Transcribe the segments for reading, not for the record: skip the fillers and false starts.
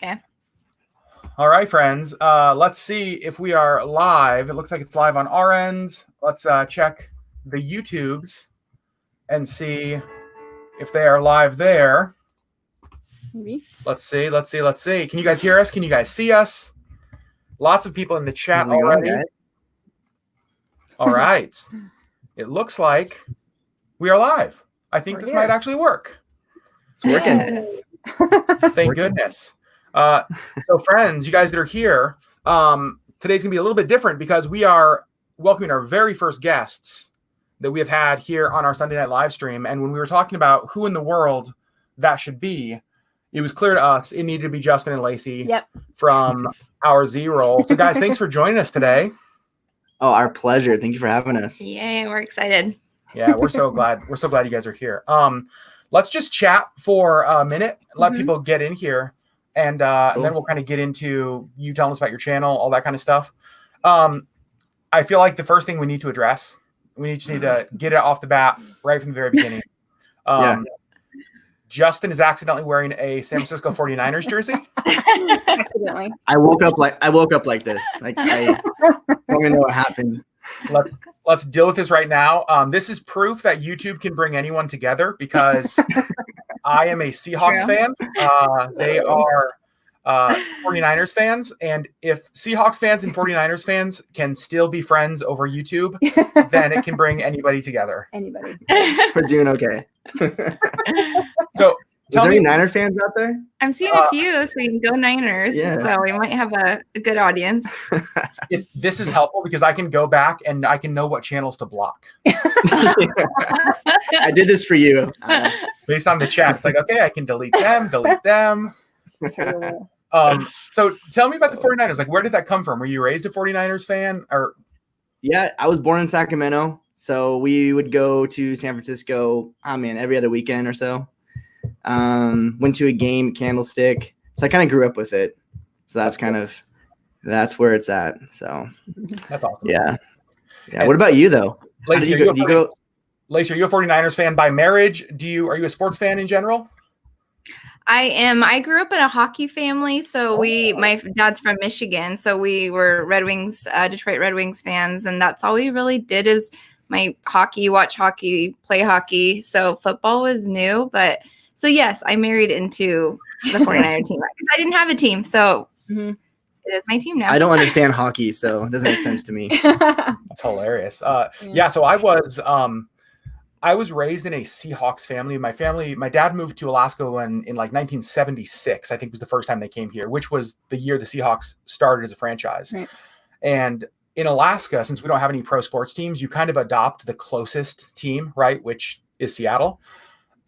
Okay. All right, friends. Let's see if we are live. It looks like it's live on our end. Let's check the YouTubes and see if they are live there. Maybe. Let's see. Can you guys hear us? Can you guys see us? Lots of people in the chat How's it going, already. guys? All right. It looks like we are live. I think this might actually work. It's working. Thank goodness. So friends, you guys that are here, today's gonna be a little bit different because we are welcoming our very first guests that we have had here on our Sunday Night Livestream. And when we were talking about who in the world that should be, it was clear to us it needed to be Justin and Lacey from our Z-Roll. So guys, thanks for joining us today. Oh, our pleasure. Thank you for having us. Yay, we're excited. Yeah, we're so glad. We're so glad you guys are here. Let's just chat for a minute, let people get in here, and then we'll kind of get into you telling us about your channel, all that kind of stuff. I feel like the first thing we need to address, we just need to get it off the bat right from the very beginning. Justin is accidentally wearing a San Francisco 49ers jersey. Accidentally. I woke up like this. Like I don't even know what happened. Let's deal with this right now. This is proof that YouTube can bring anyone together because I am a Seahawks fan. They are 49ers fans. And if Seahawks fans and 49ers fans can still be friends over YouTube, then it can bring anybody together. Anybody. We're doing okay. So Is there any Niner fans out there? I'm seeing a few, so you can go Niners. Yeah. So we might have a good audience. This is helpful because I can go back and I can know what channels to block. I did this for you. Based on the chat, it's like, okay, I can delete them. So tell me about the 49ers. Like, where did that come from? Were you raised a 49ers fan? Or Yeah, I was born in Sacramento. So we would go to San Francisco, every other weekend or so. Went to a game, Candlestick. So I kind of grew up with it. So that's where it's at. So that's awesome. Yeah. What about you though? Lacey, are you a 49ers fan by marriage? Are you a sports fan in general? I am. I grew up in a hockey family. So my dad's from Michigan. So we were Red Wings, Detroit Red Wings fans. And that's all we really did is watch hockey, play hockey. So football was new. So yes, I married into the 49er team because I didn't have a team. So it is my team now. I don't understand hockey, so it doesn't make sense to me. That's hilarious. So I was raised in a Seahawks family. My dad moved to Alaska in like 1976, I think was the first time they came here, which was the year the Seahawks started as a franchise. Right. And in Alaska, since we don't have any pro sports teams, you kind of adopt the closest team, right? Which is Seattle.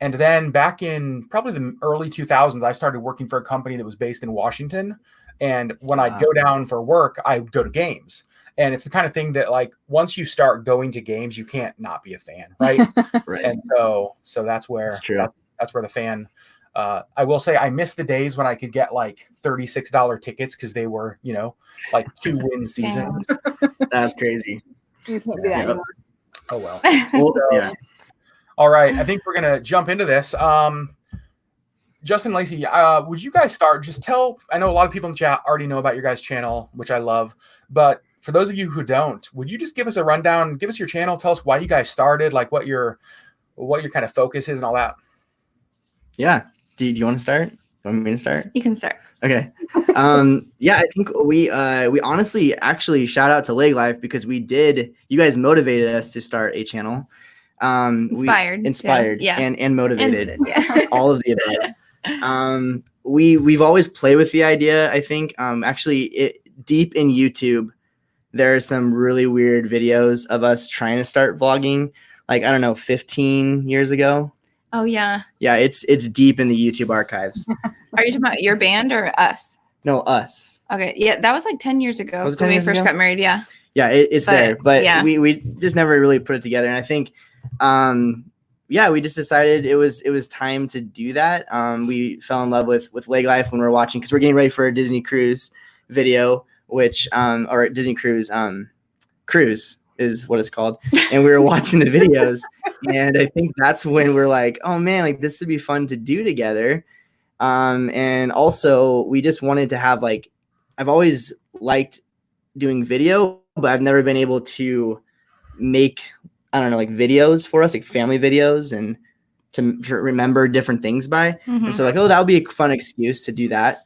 And then back in probably the early 2000s, I started working for a company that was based in Washington. And when I'd go down for work, I'd go to games. And it's the kind of thing that, like, once you start going to games, you can't not be a fan, right? Right. And so that's where that's where the fan. I will say I miss the days when I could get like $36 tickets because they were, like 2-win seasons. That's crazy. You can't do that anymore. Oh well. All right, I think we're gonna jump into this. Justin, Lacey, would you guys start? I know a lot of people in the chat already know about your guys' channel, which I love, but for those of you who don't, would you just give us a rundown, give us your channel, tell us why you guys started, like what your kind of focus is and all that? Yeah. Do you want to start? Want me to start? You can start. Okay. I think we honestly actually shout out to LeggLife because you guys motivated us to start a channel. Inspired and motivated. All of the above. We've always played with the idea. I think deep in YouTube, there are some really weird videos of us trying to start vlogging, like, I don't know, 15 years ago. Oh yeah. Yeah, it's deep in the YouTube archives. Are you talking about your band or us? No, us. Okay. Yeah, that was like 10 years ago. Was it 10 when years we first ago? Got married, yeah. Yeah, it's there. But yeah. we just never really put it together. And I think we just decided it was time to do that. We fell in love with LeggLife when we were watching, because we're getting ready for a Disney cruise video, which or Disney cruise is what it's called. And we were watching the videos, and I think that's when we're like, oh man, like this would be fun to do together. And also we just wanted to have like, I've always liked doing video, but I've never been able to make, I don't know, like videos for us, like family videos and to remember different things by. And so like, oh, that would be a fun excuse to do that.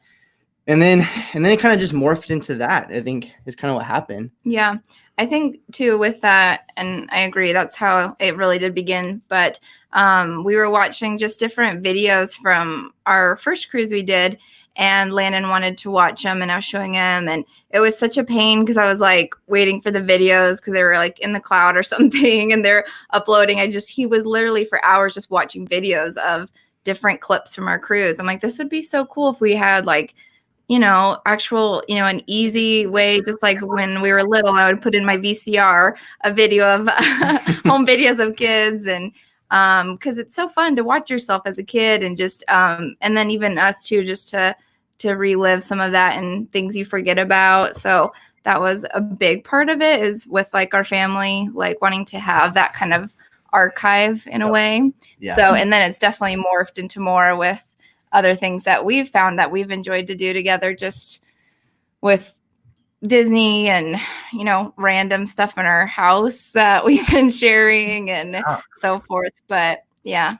And then it kind of just morphed into that, I think is kind of what happened. Yeah. I think too with that, and I agree, that's how it really did begin. But we were watching just different videos from our first cruise we did, and Landon wanted to watch them, and I was showing him, and it was such a pain because I was like waiting for the videos because they were like in the cloud or something, and they're uploading. He was literally for hours just watching videos of different clips from our cruise. I'm like, this would be so cool if we had like, actual, an easy way, just like when we were little, I would put in my VCR a video of home videos of kids. And because it's so fun to watch yourself as a kid and just, and then even us too, just to relive some of that and things you forget about. So that was a big part of it, is with like our family, like wanting to have that kind of archive in a way. Yeah. So, and then it's definitely morphed into more with other things that we've found that we've enjoyed to do together, just with Disney and, random stuff in our house that we've been sharing and so forth. But yeah.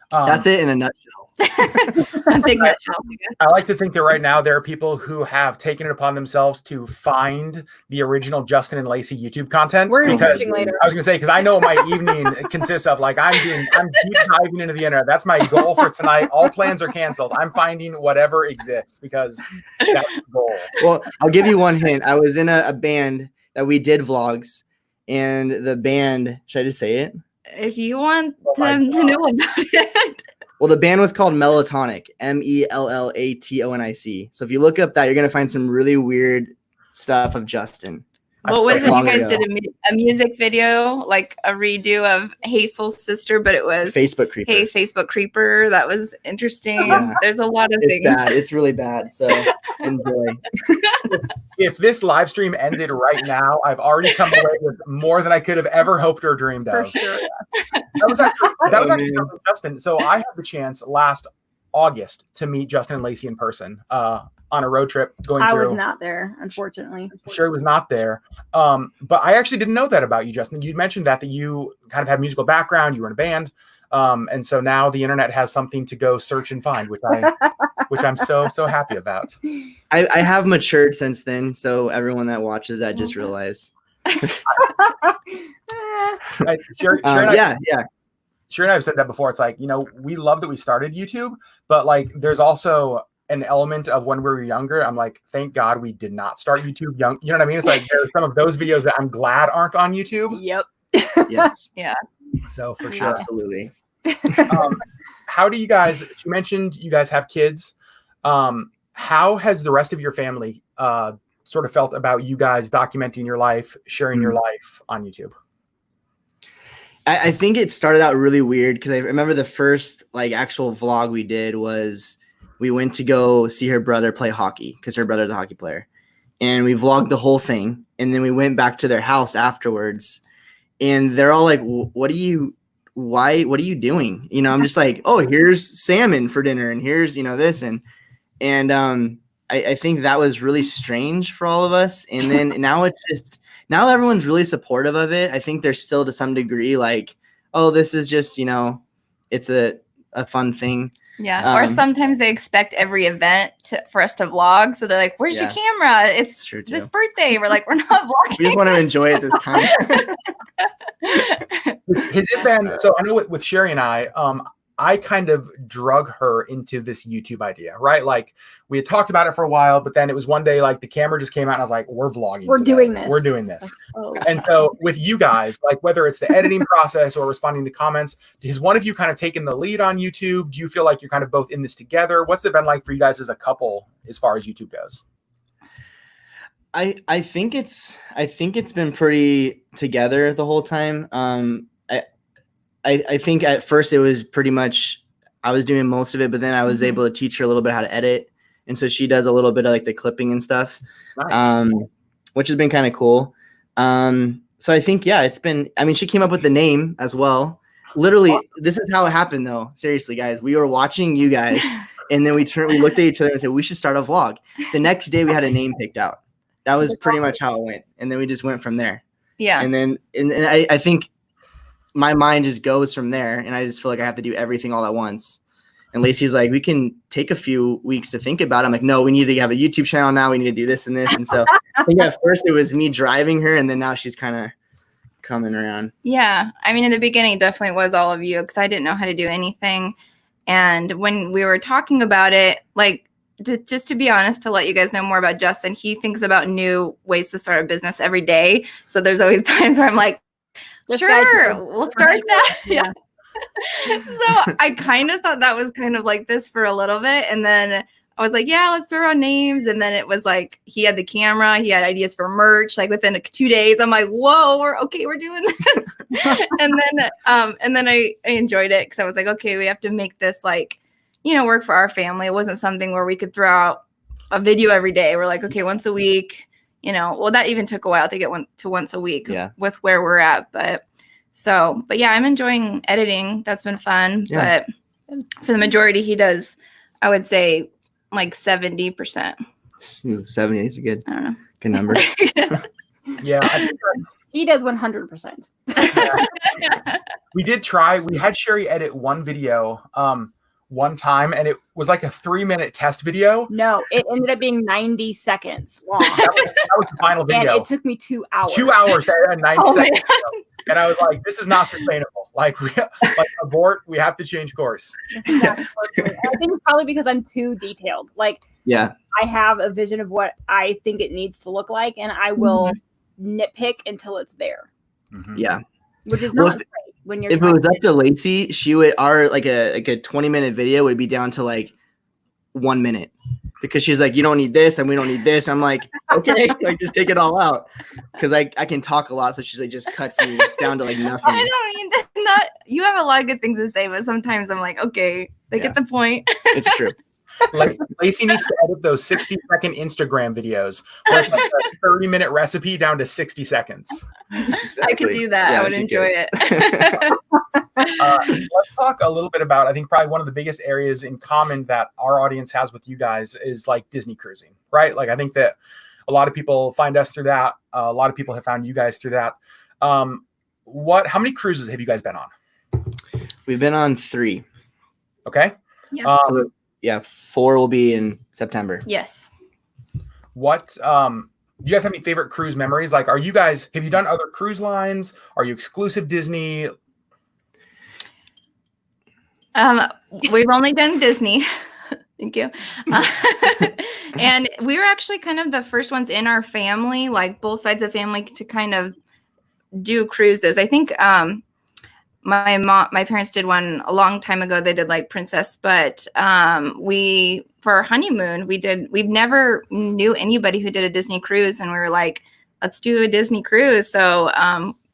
That's it in a nutshell. A big nutshell. I like to think that right now there are people who have taken it upon themselves to find the original Justin and Lacey YouTube content. We're because searching later. I was going to say, because I know what my evening consists of. Like I'm deep diving into the internet. That's my goal for tonight. All plans are canceled. I'm finding whatever exists because that's the goal. Well, I'll give you one hint. I was in a band that we did vlogs, and the band, should I just say it? If you want them to know about it. Well, the band was called Mellotonic, Mellatonic. So if you look up that, you're going to find some really weird stuff of Justin. What was it? You guys did a music video, like a redo of Hazel's sister, but it was Facebook Creeper. Hey, Facebook Creeper. That was interesting. Yeah. There's a lot of It's things. bad. It's really bad. So enjoy. If this live stream ended right now, I've already come away with more than I could have ever hoped or dreamed For of. sure. That was actually something, Justin. So I had the chance last August to meet Justin and Lacey in person on a road trip going through. I was not there, unfortunately. Sherri was not there. But I actually didn't know that about you, Justin. You mentioned that you kind of have musical background. You were in a band. And so now the internet has something to go search and find, which I'm so happy about. I have matured since then. So everyone that watches that just realize. Sherri and I have said that before. It's like, we love that we started YouTube, but like there's also an element of when we were younger. I'm like, thank God we did not start YouTube young. You know what I mean? It's like there's some of those videos that I'm glad aren't on YouTube. Yep. Yes. Yeah. So for sure. Absolutely. How do you guys, you mentioned you guys have kids. How has the rest of your family sort of felt about you guys documenting your life, sharing your life on YouTube? I think it started out really weird because I remember the first like actual vlog we did was we went to go see her brother play hockey because her brother's a hockey player, and we vlogged the whole thing. And then we went back to their house afterwards, and they're all like, what are you doing? I'm just like, oh, here's salmon for dinner. And here's, this. And I think that was really strange for all of us. And then now everyone's really supportive of it. I think they're still to some degree like, oh, this is just, it's a fun thing. Yeah. Or sometimes they expect every event for us to vlog. So they're like, where's your camera? It's true too. This birthday. We're like, we're not vlogging. We just want to enjoy it this time. Has it been, so I know with Sherri and I kind of drug her into this YouTube idea, right? Like we had talked about it for a while, but then it was one day, like the camera just came out and I was like, we're vlogging. We're doing this. Oh. And so with you guys, like whether it's the editing process or responding to comments, has one of you kind of taken the lead on YouTube? Do you feel like you're kind of both in this together? What's it been like for you guys as a couple, as far as YouTube goes? I think it's been pretty together the whole time. I think at first it was pretty much I was doing most of it, but then I was able to teach her a little bit how to edit. And so she does a little bit of like the clipping and stuff, Nice. Which has been kind of cool. So I think, she came up with the name as well. Literally, this is how it happened though. Seriously, guys, we were watching you guys And then we looked at each other and said, we should start a vlog. The next day we had a name picked out. That was pretty much how it went. And then we just went from there. Yeah. And then and I think my mind just goes from there. And I just feel like I have to do everything all at once. And Lacey's like, we can take a few weeks to think about it. I'm like, no, we need to have a YouTube channel now. We need to do this and this. And so I think at first it was me driving her. And then now she's kind of coming around. Yeah. I mean, in the beginning, it definitely was all of you because I didn't know how to do anything. And when we were talking about it, like, just to be honest, to let you guys know more about Justin, he thinks about new ways to start a business every day. So there's always times where I'm like, sure, we'll start that. Yeah. So I kind of thought that was kind of like this for a little bit. And then I was like, yeah, let's throw out names. And then it was like, he had the camera, he had ideas for merch. Like within 2 days, I'm like, whoa, we're doing this. and then I enjoyed it because I was like, okay, we have to make this like, work for our family. It wasn't something where we could throw out a video every day. We're like, okay, once a week, well, that even took a while to get once a week with where we're at. But yeah, I'm enjoying editing. That's been fun. Yeah. But for the majority, he does, I would say, like 70%. 70 is a good, I don't know. Good number. Yeah. I think he does 100%. We did try. We had Sherri edit one video one time, and it was like a 3-minute test video. No, it ended up being 90 seconds long. That was the final video. And it took me 2 hours. 2 hours to edit a 90 seconds video. And I was like, this is not sustainable. Like abort, we have to change course. Exactly. I think it's probably because I'm too detailed. Like, yeah, I have a vision of what I think it needs to look like, and I will nitpick until it's there. Mm-hmm. Yeah. Which is not great when you're if it was up to Lacey, she would like a 20-minute video would be down to like 1 minute. Because she's like, you don't need this and we don't need this. I'm like, okay, like just take it all out. Because I can talk a lot, so she's like just cuts me down to like nothing. I don't mean you have a lot of good things to say, but sometimes I'm like, okay, they get the point. It's true. Like Lacey needs to edit those 60-second Instagram videos where it's like a 30-minute recipe down to 60 seconds. Exactly. I could do that. Yeah, I would enjoy it. Let's talk a little bit about, I think probably one of the biggest areas in common that our audience has with you guys is like Disney cruising, right? Like I think that a lot of people find us through that. A lot of people have found you guys through that. How many cruises have you guys been on? We've been on 3. Okay. Yeah. 4 will be in September. Yes. What do you guys have any favorite cruise memories? Like, have you done other cruise lines? Are you exclusive Disney? We've only done Disney. Thank you. And we were actually kind of the first ones in our family, like both sides of the family, to kind of do cruises. I think my parents did one a long time ago. They did like Princess, but for our honeymoon, we've never knew anybody who did a Disney cruise, and we were like, let's do a Disney cruise. So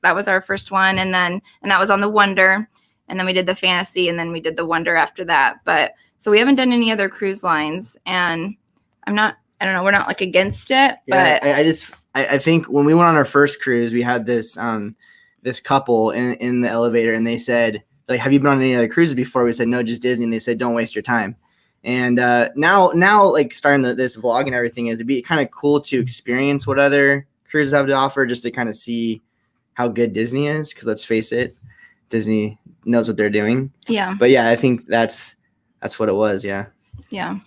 that was our first one, and that was on the Wonder, and then we did the Fantasy, and then we did the Wonder after that. But so we haven't done any other cruise lines, and I don't know, we're not like against it, but I think when we went on our first cruise, we had this this couple in the elevator, and they said, like, have you been on any other cruises before? We said, no, just Disney. And they said, don't waste your time. And now like starting this vlog and everything, it'd be kind of cool to experience what other cruises have to offer, just to kind of see how good Disney is. Because let's face it, Disney knows what they're doing. Yeah. But yeah, I think that's what it was. Yeah. Yeah.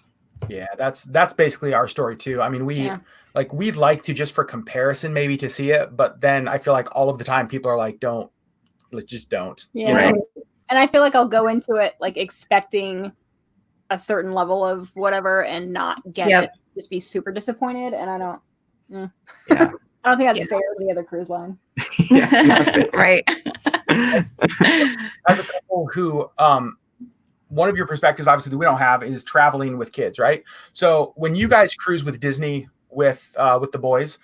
Yeah, that's basically our story too. I mean, we'd like to, just for comparison, maybe to see it, but then I feel like all of the time people are like, just don't. Yeah. Right. And I feel like I'll go into it like expecting a certain level of whatever and not get it, just be super disappointed. And I don't think that's fair to the other cruise line. Right. As a couple who, one of your perspectives, obviously, that we don't have is traveling with kids, right? So when you guys cruise with Disney with the boys,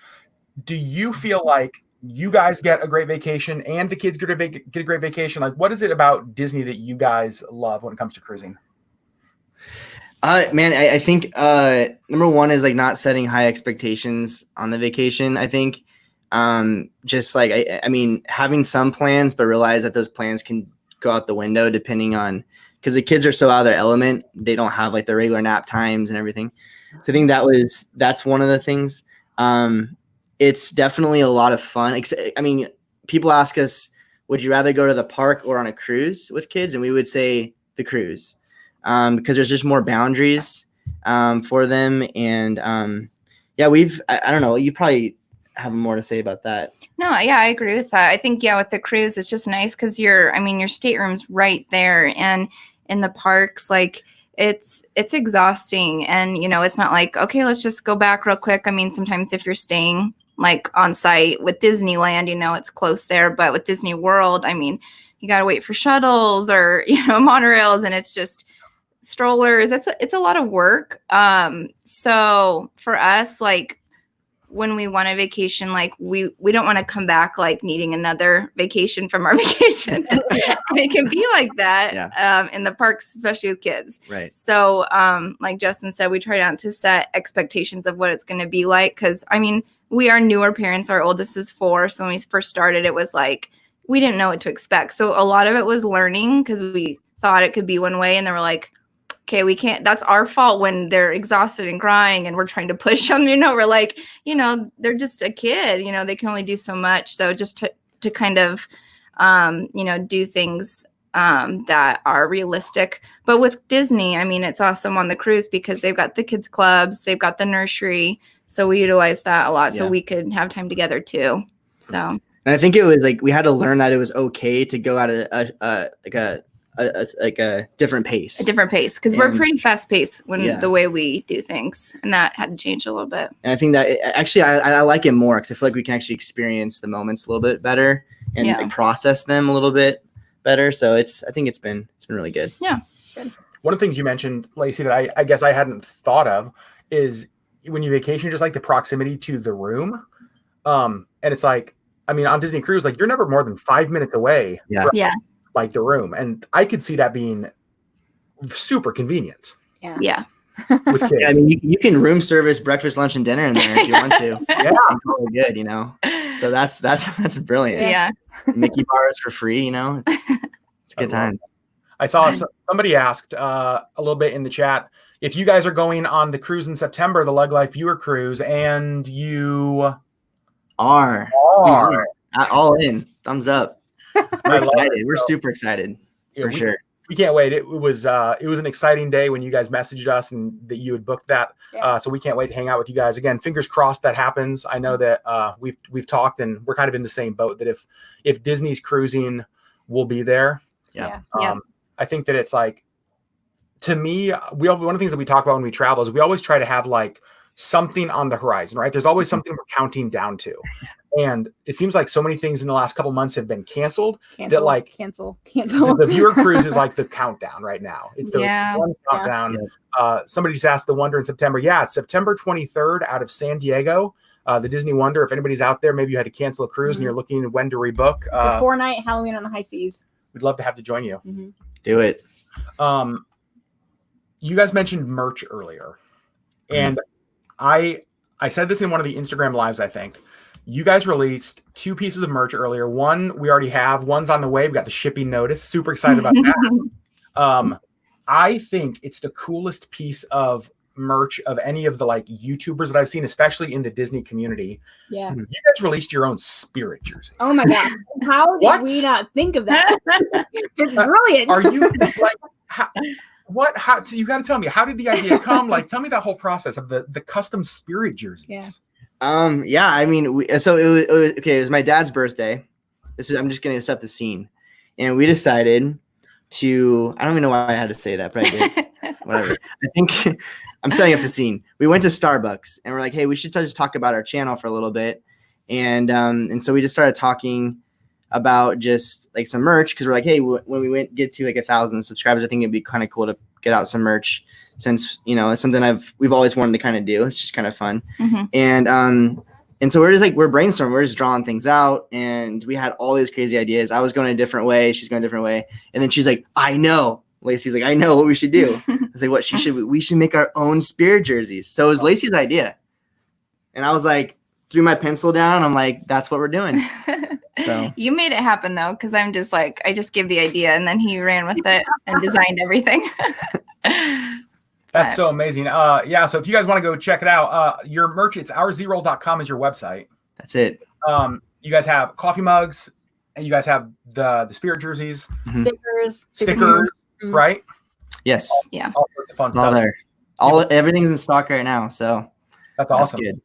do you feel like you guys get a great vacation and the kids get a great vacation? Like, what is it about Disney that you guys love when it comes to cruising? Man, I think number one is like not setting high expectations on the vacation. I think just like I mean having some plans, but realize that those plans can go out the window depending on because the kids are so out of their element. They don't have like the regular nap times and everything. So I think that's one of the things. It's definitely a lot of fun. I mean, people ask us, would you rather go to the park or on a cruise with kids? And we would say the cruise, because there's just more boundaries for them. And I don't know, you probably have more to say about that. No, yeah, I agree with that. I think, with the cruise, it's just nice because your stateroom's right there. And in the parks, like, it's exhausting. And, it's not like, okay, let's just go back real quick. I mean, sometimes if you're staying like on site with Disneyland, it's close there. But with Disney World, I mean, you got to wait for shuttles or, monorails, and it's just strollers. It's a lot of work. So for us, like, when we want a vacation, like we don't want to come back like needing another vacation from our vacation. And it can be like that in the parks, especially with kids. Right. So like Justin said, we try not to set expectations of what it's going to be like. Cause I mean, we are newer parents. Our oldest is 4. So when we first started, it was like, we didn't know what to expect. So a lot of it was learning because we thought it could be one way. And then we're like, okay, we can't, that's our fault when they're exhausted and crying and we're trying to push them, we're like, they're just a kid, they can only do so much. So just to kind of, do things that are realistic. But with Disney, I mean, it's awesome on the cruise because they've got the kids clubs, they've got the nursery. So we utilize that a lot so we could have time together too. So. And I think it was like, we had to learn that it was okay to go at a different pace. A different pace, because we're pretty fast paced when the way we do things, and that had to change a little bit. And I think that I like it more because I feel like we can actually experience the moments a little bit better and like, process them a little bit better. So I think it's been really good. Yeah. Good. One of the things you mentioned, Lacey, that I guess I hadn't thought of is when you vacation, just like the proximity to the room. And it's like, I mean, on Disney Cruise, like you're never more than 5 minutes away. From, like the room, and I could see that being super convenient. Yeah. With kids. I mean, you can room service breakfast, lunch, and dinner in there if you want to. Really good, So that's brilliant. Yeah. Mickey bars for free, it's good times. I saw somebody asked a little bit in the chat if you guys are going on the cruise in September, the LeggLife viewer cruise, and you are all in. Thumbs up. We're excited. We're super excited for sure. We can't wait. It was an exciting day when you guys messaged us and that you had booked that. So we can't wait to hang out with you guys again. Fingers crossed that happens. I know that we've talked and we're kind of in the same boat that if Disney's cruising, we'll be there. I think that it's like, to me, one of the things that we talk about when we travel is we always try to have like something on the horizon, right? There's always something we're counting down to. And it seems like so many things in the last couple months have been canceled. Cancel. The viewer cruise is like the countdown right now. It's the one countdown. Somebody just asked the Wonder in September. Yeah, it's September 23rd out of San Diego. The Disney Wonder. If anybody's out there, maybe you had to cancel a cruise and you're looking at when to rebook. It's a 4-night Halloween on the high seas. We'd love to have to join you. Mm-hmm. Do it. You guys mentioned merch earlier, and I said this in one of the Instagram lives, I think. You guys released 2 pieces of merch earlier. One we already have. One's on the way. We got the shipping notice. Super excited about that. I think it's the coolest piece of merch of any of the like YouTubers that I've seen, especially in the Disney community. Yeah. You guys released your own Spirit jersey. Oh my God. How did we not think of that? It's brilliant. Are you like, how, so you got to tell me, how did the idea come? Like, tell me that whole process of the custom Spirit jerseys. I mean, it was my dad's birthday. I'm just going to set the scene. And we decided to, I don't even know why I had to say that, but I did. Whatever. I think I'm setting up the scene. We went to Starbucks and we're like, hey, we should just talk about our channel for a little bit. And so we just started talking about just like some merch. Cause we're like, hey, when we get to like 1,000 subscribers, I think it'd be kind of cool to get out some merch since, it's something we've always wanted to kind of do. It's just kind of fun. Mm-hmm. And so we're brainstorming, we're just drawing things out, and we had all these crazy ideas. I was going a different way. She's going a different way. And then she's like, I know. Lacey's like, I know what we should do. I was like, we should make our own Spirit jerseys. So it was Lacey's idea. And I was like, threw my pencil down. I'm like, that's what we're doing. So you made it happen though, because I'm just like, I just give the idea and then he ran with it and designed everything. That's so amazing. Yeah. So if you guys want to go check it out, your merch, it's ourzroll.com is your website. that's it. You guys have coffee mugs, and you guys have the spirit jerseys, Stickers, right? Yes. Yeah. All sorts of fun It's all stuff. there. Everything's in stock right now. So That's awesome. good.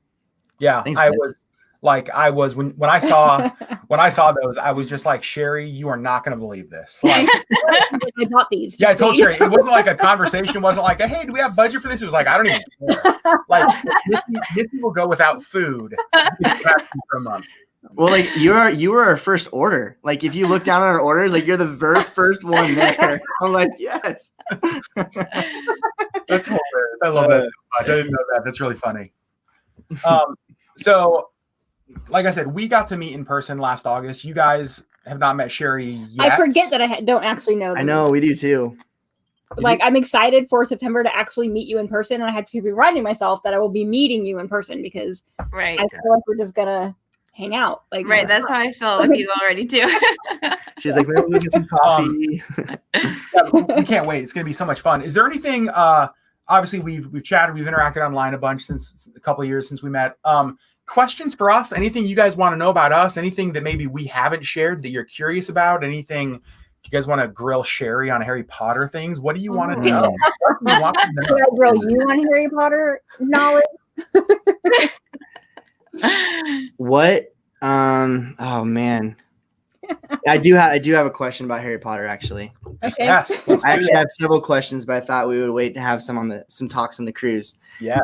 Yeah. Thanks, I guys. was when I saw those, I was just like, Sherri, you are not going to believe this. Like, I bought these. yeah, I told Sherri, it wasn't like a conversation. It wasn't like, hey, do we have budget for this? It was like, I don't even care. Like, Missy will go without food for a month. Well, like you were our first order. Like if you look down on our orders, like you're the very first one there. I'm like, yes. That's hilarious. I love that so much. I didn't know that. That's really funny. So, like I said, we got to meet in person last August. You guys have not met Sherri yet. I forget that I don't actually know this. I know, we do too. Like, I'm excited for September to actually meet you in person, and I have to keep reminding myself that I will be meeting you in person because I feel like we're just gonna hang out. Like, that's how I feel with you already too. She's like, maybe we get some coffee. Yeah, we can't wait. It's gonna be so much fun. Is there anything? Obviously, we've chatted, we've interacted online a bunch since a couple of years since we met. Questions for us? Anything you guys want to know about us? Anything that maybe we haven't shared that you're curious about? Anything? Do you guys want to grill Sherri on Harry Potter things? What do you want to know? Can I grill you on Harry Potter knowledge? What? Oh man, I do have a question about Harry Potter actually. Okay. Yes. I actually have several questions, but I thought we would wait to have some talks on the cruise. Yeah.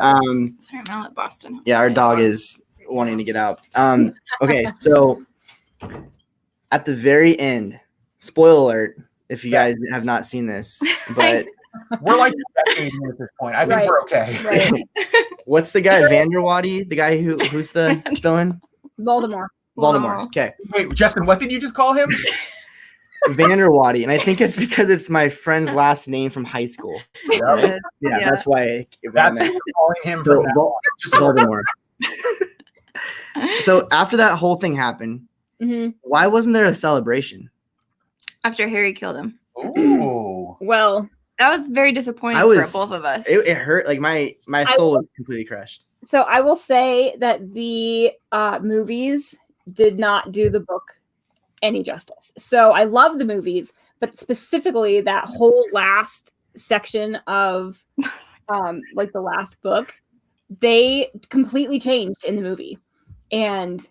Sorry, I'm at Boston. Yeah, our dog is wanting to get out. Okay, so at the very end, spoiler alert, if you guys have not seen this, but we're like at this point. I think we're okay. Right. What's the guy, Vanderwaddy? The guy who's the villain? Voldemort. Okay. Wait, Justin, what did you just call him? Vanderwaddy, and I think it's because it's my friend's last name from high school. Yeah, that's why. That's what you're calling him. So, Just Voldemort. So after that whole thing happened, why wasn't there a celebration? After Harry killed him. Ooh. Well, that was very disappointing for both of us. It hurt. Like my soul was completely crushed. So I will say that the movies did not do the book any justice. So I love the movies, but specifically that whole last section of like the last book, they completely changed in the movie. And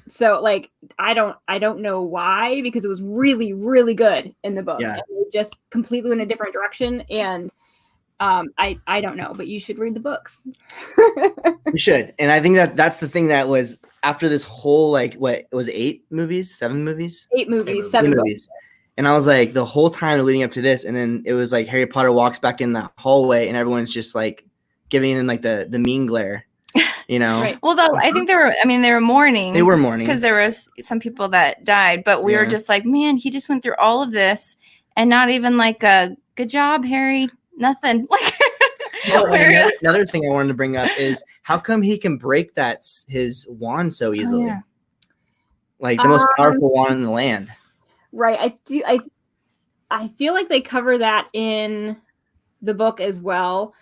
so like I don't know why, because it was really, really good in the book. Yeah. And it just completely went a different direction. And I don't know, but you should read the books. You should. And I think that's the thing that was after this whole, like, what it was, 8 movies, 7 movies? 8 movies, 7 movies. And I was like, the whole time leading up to this, and then it was like Harry Potter walks back in the hallway and everyone's just like giving him like the mean glare, you know? Right. Well, though, I think they were mourning. They were mourning. Because there was some people that died, but we were just like, man, he just went through all of this and not even like a good job, Harry. Nothing. Like another thing I wanted to bring up is how come he can break his wand so easily? yeah. Like the most powerful wand in the land. Right. I feel like they cover that in the book as well.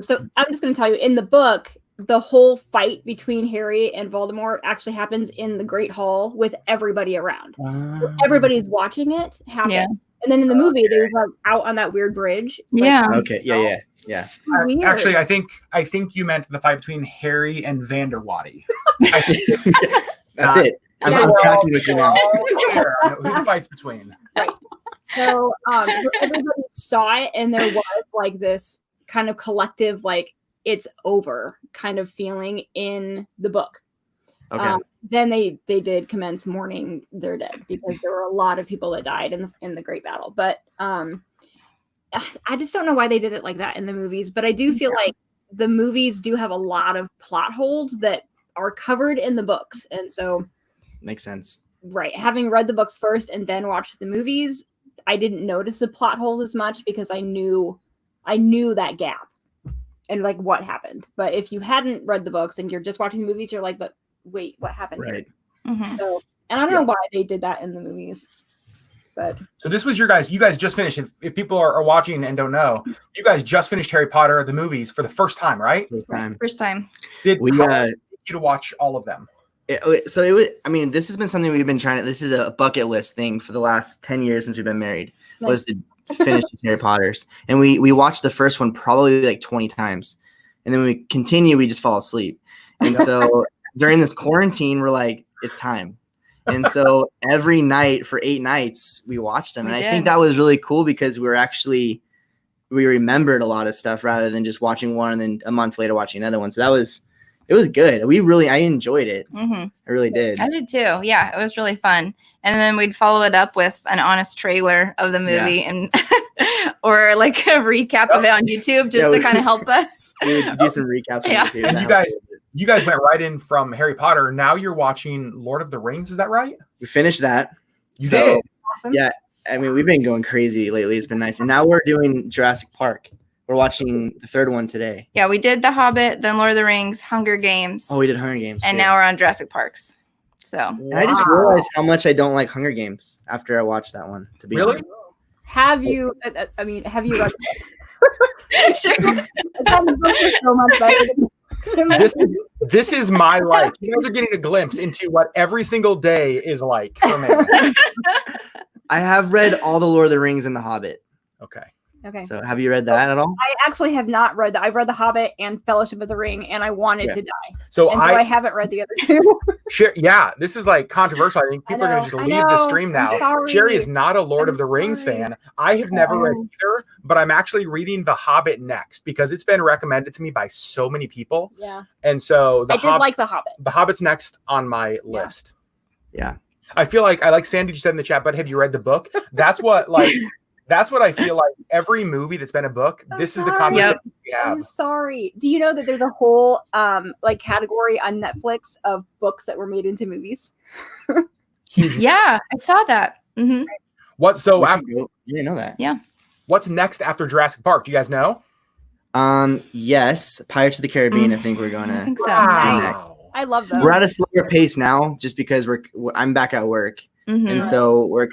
So I'm just going to tell you, in the book, the whole fight between Harry and Voldemort actually happens in the Great Hall with everybody around. So everybody's watching it happen. Yeah. And then in the movie, they were like out on that weird bridge. Yeah. Okay. Yeah. Weird. Actually, I think you meant the fight between Harry and Vanderwaddy. That's it. I'm tracking with you now. Who the fight's between? Right. So everybody saw it, and there was like this kind of collective, like, it's over kind of feeling in the book. Okay. Then they did commence mourning their dead because there were a lot of people that died in the Great Battle. But I just don't know why they did it like that in the movies. But I do feel like the movies do have a lot of plot holes that are covered in the books. And so makes sense. Right. Having read the books first and then watched the movies, I didn't notice the plot holes as much because I knew that gap and like what happened. But if you hadn't read the books and you're just watching the movies, you're like, but wait, what happened Right. here? Mhm. So, and I don't know why they did that in the movies, but So this was you guys just finished. If people are watching and don't know, you guys just finished Harry Potter, the movies, for the first time, right? First time. Did We, how long did it take you to watch all of them? So it was, I mean, this has been something we've been trying to, this is a bucket list thing for the last 10 years since we've been married, was to finish Harry Potters. And we watched the first one probably like 20 times. And then when we continue, we just fall asleep. And so during this quarantine, we're like, it's time. And so every night for 8 nights, we watched them. And I think that was really cool because we remembered a lot of stuff rather than just watching one and then a month later watching another one. So it was good. I enjoyed it. Mm-hmm. I really did. I did too. Yeah, it was really fun. And then we'd follow it up with an honest trailer of the movie and or like a recap of it on YouTube just to kind of help us. We would do some recaps on YouTube. And you guys went right in from Harry Potter. Now you're watching Lord of the Rings. Is that right? We finished that. You did? awesome. Yeah. I mean, we've been going crazy lately. It's been nice. And now we're doing Jurassic Park. We're watching the third one today. Yeah, we did The Hobbit, then Lord of the Rings, Hunger Games. Oh, we did Hunger Games. And too. now we're on Jurassic Parks. So And I just realized how much I don't like Hunger Games after I watched that one. To be Really? honest. Have you? I mean, have you read? Sure. So much better. This is my life. You guys are getting a glimpse into what every single day is like for me. I have read all the Lord of the Rings and The Hobbit. Okay. Okay. So have you read that at all? I actually have not read that. I've read The Hobbit and Fellowship of the Ring, and I wanted to die. So I haven't read the other two. Yeah, this is like controversial. I think people are going to just leave the stream now. Sherri is not a Lord of the Rings fan. I have never read either, but I'm actually reading The Hobbit next because it's been recommended to me by so many people. Yeah. And so I did like The Hobbit. The Hobbit's next on my list. Yeah. I feel like Sandy just said in the chat, but have you read the book? That's what I feel like every movie that's been a book, this is the conversation we have. I'm sorry. Do you know that there's a whole category on Netflix of books that were made into movies? Yeah, I saw that. Mm-hmm. What? So You didn't know that? Yeah. What's next after Jurassic Park? Do you guys know? Yes, Pirates of the Caribbean. I think we're going to. I think so. Nice. I love those. We're at a slower pace now, just because I'm back at work, and so we're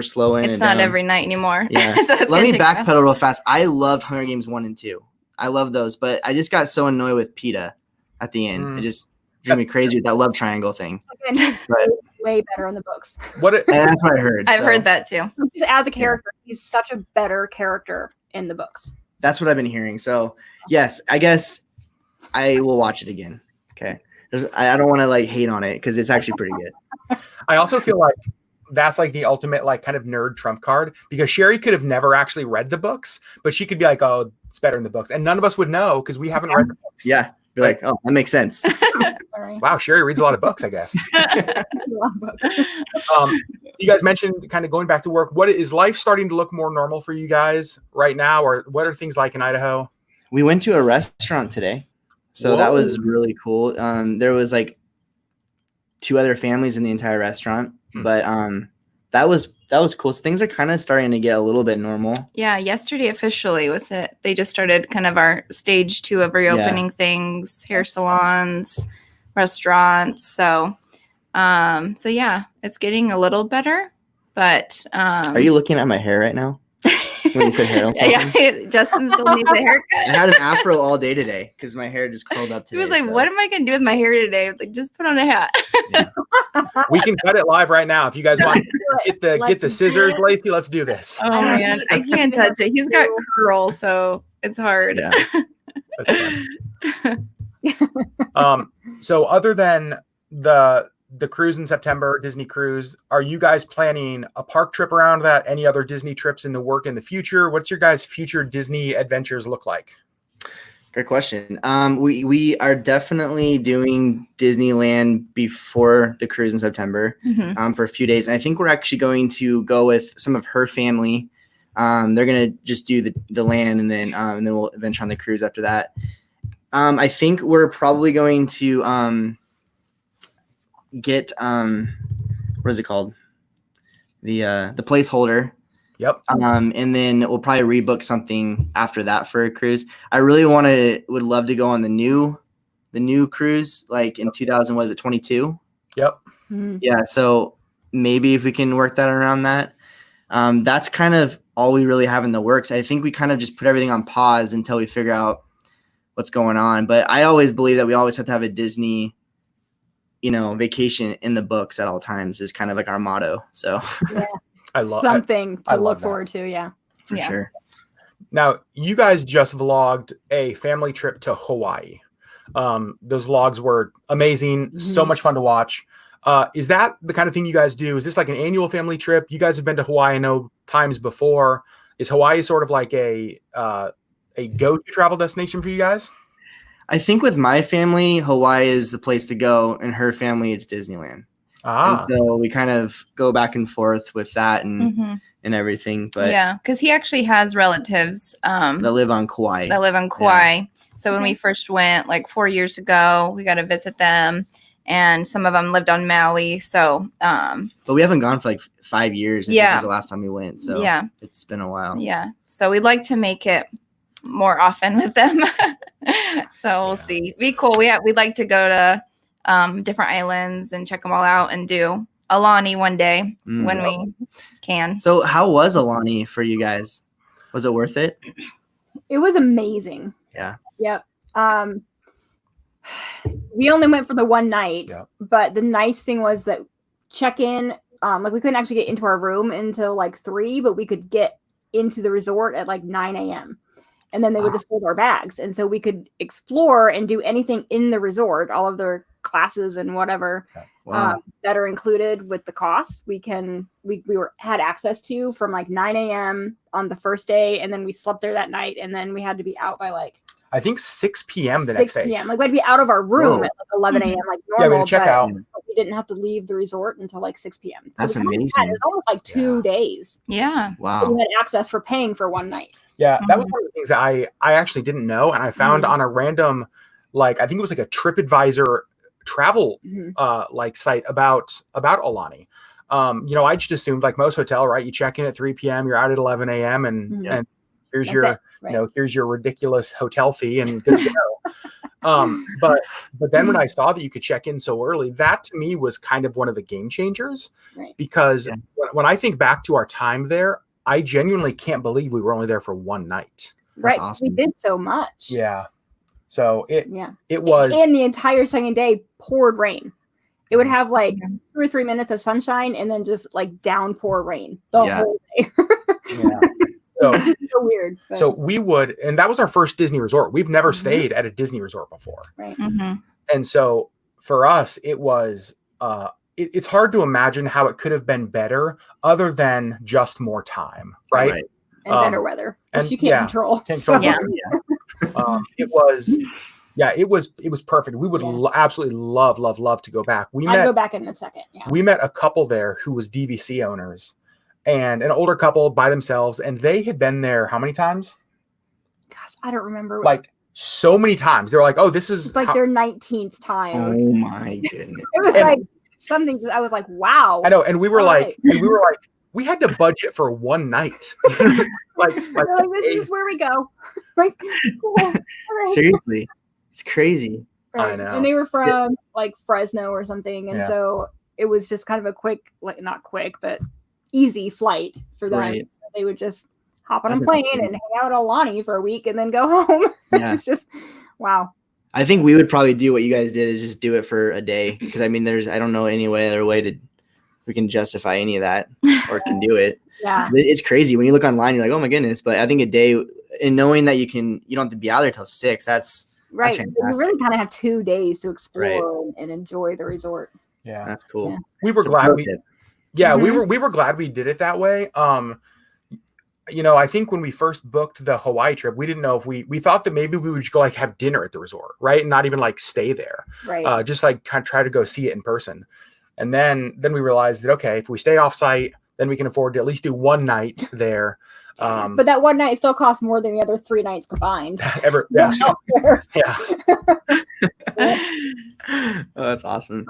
slowing. It's not every night anymore. Yeah. So Let me backpedal real fast. I loved Hunger Games 1 and 2. I love those, but I just got so annoyed with PETA at the end. It just drove me crazy with that love triangle thing. Again, But way better in the books. and that's what I heard. I've heard that too. Just as a character, he's such a better character in the books. That's what I've been hearing. So yes, I guess I will watch it again. Okay. I don't want to hate on it because it's actually pretty good. I also feel like that's like the ultimate kind of nerd trump card because Sherri could have never actually read the books, but she could be like, oh, it's better in the books. And none of us would know because we haven't read the books. Yeah. Be like, oh, that makes sense. Wow, Sherri reads a lot of books, I guess. You guys mentioned kind of going back to work. What is life starting to look more normal for you guys right now? Or what are things like in Idaho? We went to a restaurant today. So that was really cool. There was 2 other families in the entire restaurant, but that was cool. So things are kind of starting to get a little bit normal. Yeah, yesterday officially was it. They just started kind of our stage 2 of reopening things, hair salons, restaurants. So yeah, it's getting a little better, but Are you looking at my hair right now? When you said hair yeah, Justin still needs a haircut. I had an afro all day today because my hair just curled up today. He was like, what am I going to do with my hair today? I was like, just put on a hat. Yeah. We can cut it live right now. If you guys want to get the scissors, Lacey, let's do this. Oh man, I can't touch it. He's got curls, so it's hard. Yeah. So other than the cruise in September, Disney cruise, are you guys planning a park trip around that? Any other Disney trips in the work in the future? What's your guys' future Disney adventures look like? Great question. We are definitely doing Disneyland before the cruise in September for a few days. And I think we're actually going to go with some of her family. They're going to just do the land and then we'll venture on the cruise after that. I think we're probably going to get what is it called? The placeholder. Yep. And then we'll probably rebook something after that for a cruise. I really would love to go on the new new cruise like in 2000, was it 22? Yep. Mhm. Yeah. So maybe if we can work that around that, that's kind of all we really have in the works. I think we kind of just put everything on pause until we figure out what's going on. But I always believe that we always have to have a Disney, vacation in the books at all times is kind of like our motto. So Yeah. I love Something I to love look that. forward to. Yeah. for sure. Now, you guys just vlogged a family trip to Hawaii. Those vlogs were amazing. So much fun to watch. Is that the kind of thing you guys do? Is this like an annual family trip? You guys have been to Hawaii, I know, times before. Is Hawaii sort of like a go-to travel destination for you guys? I think with my family, Hawaii is the place to go, and her family, it's Disneyland. And so we kind of go back and forth with that and everything. But yeah, because he actually has relatives that live on Kauai. Kauai. So when we first went like 4 years ago, we got to visit them, and some of them lived on Maui. So, but we haven't gone for like 5 years. I think was the last time we went. So yeah, it's been a while. Yeah. So we'd like to make it more often with them. So we'll see. Be cool. We'd like to go to different islands and check them all out and do Alani one day when we can. So how was Alani for you guys? Was it worth it? It was amazing. Yeah. Yep. We only went for the one night, but the nice thing was that check-in, like we couldn't actually get into our room until like 3, but we could get into the resort at like 9 a.m. And then they would just hold our bags. And so we could explore and do anything in the resort, all of their classes and whatever that are included with the cost. We had access to from like 9 a.m. on the first day. And then we slept there that night. And then we had to be out by like, I think 6 p.m. the 6 next day. p.m. Like we had to be out of our room at like 11 a.m. like normal. Yeah, we had to check out. But we didn't have to leave the resort until like 6 p.m. So that's amazing. It was almost like 2 days. Yeah. Wow. So we had access for paying for one night. Yeah, that was one of the things that I actually didn't know, and I found on a random, like I think it was like a TripAdvisor travel like site about Alani. I just assumed like most hotel, right? You check in at 3 p.m., you're out at 11 a.m. and here's here's your ridiculous hotel fee and good to go. But then when I saw that you could check in so early, that to me was kind of one of the game changers, because when I think back to our time there, I genuinely can't believe we were only there for one night. That's awesome. We did so much. Yeah. So it was, and the entire second day poured rain. It would have like 2 or 3 minutes of sunshine and then just like downpour rain the whole day. It's just so weird. But. So we would, and that was our first Disney resort. We've never stayed at a Disney resort before. Right. And so for us, it was, it's hard to imagine how it could have been better other than just more time. Right. And better weather, which you can't control. It was perfect. We would absolutely love to go back. I'd go back in a second. Yeah. We met a couple there who was DVC owners, and an older couple by themselves, and they had been there how many times? Gosh, I don't remember. Like so many times. They're like, oh, this is like their 19th time. Oh my goodness. It was like something I was like, wow. I know. And we were we had to budget for one night. like this is where we go. Like, cool. Seriously. It's crazy. I know. And they were from like Fresno or something. And so it was just kind of a quick, like not quick, but easy flight for them. Right. They would just hop on a plane and hang out at Alani for a week and then go home. Yeah. It's just, wow. I think we would probably do what you guys did, is just do it for a day. Because I mean, I don't know any other way we can justify any of that or can do it. Yeah. It's crazy. When you look online, you're like, oh my goodness. But I think a day, and knowing that you don't have to be out there till 6, that's right. That's you really kind of have 2 days to explore and enjoy the resort. Yeah. That's cool. Yeah. We were glad we were glad we did it that way. I think when we first booked the Hawaii trip, we didn't know if we thought that maybe we would just go like have dinner at the resort, right? And not even like stay there. Right. Just like kind of try to go see it in person. And then we realized that, okay, if we stay off site, then we can afford to at least do one night there. But that one night still costs more than the other 3 nights combined. Yeah. Oh, that's awesome.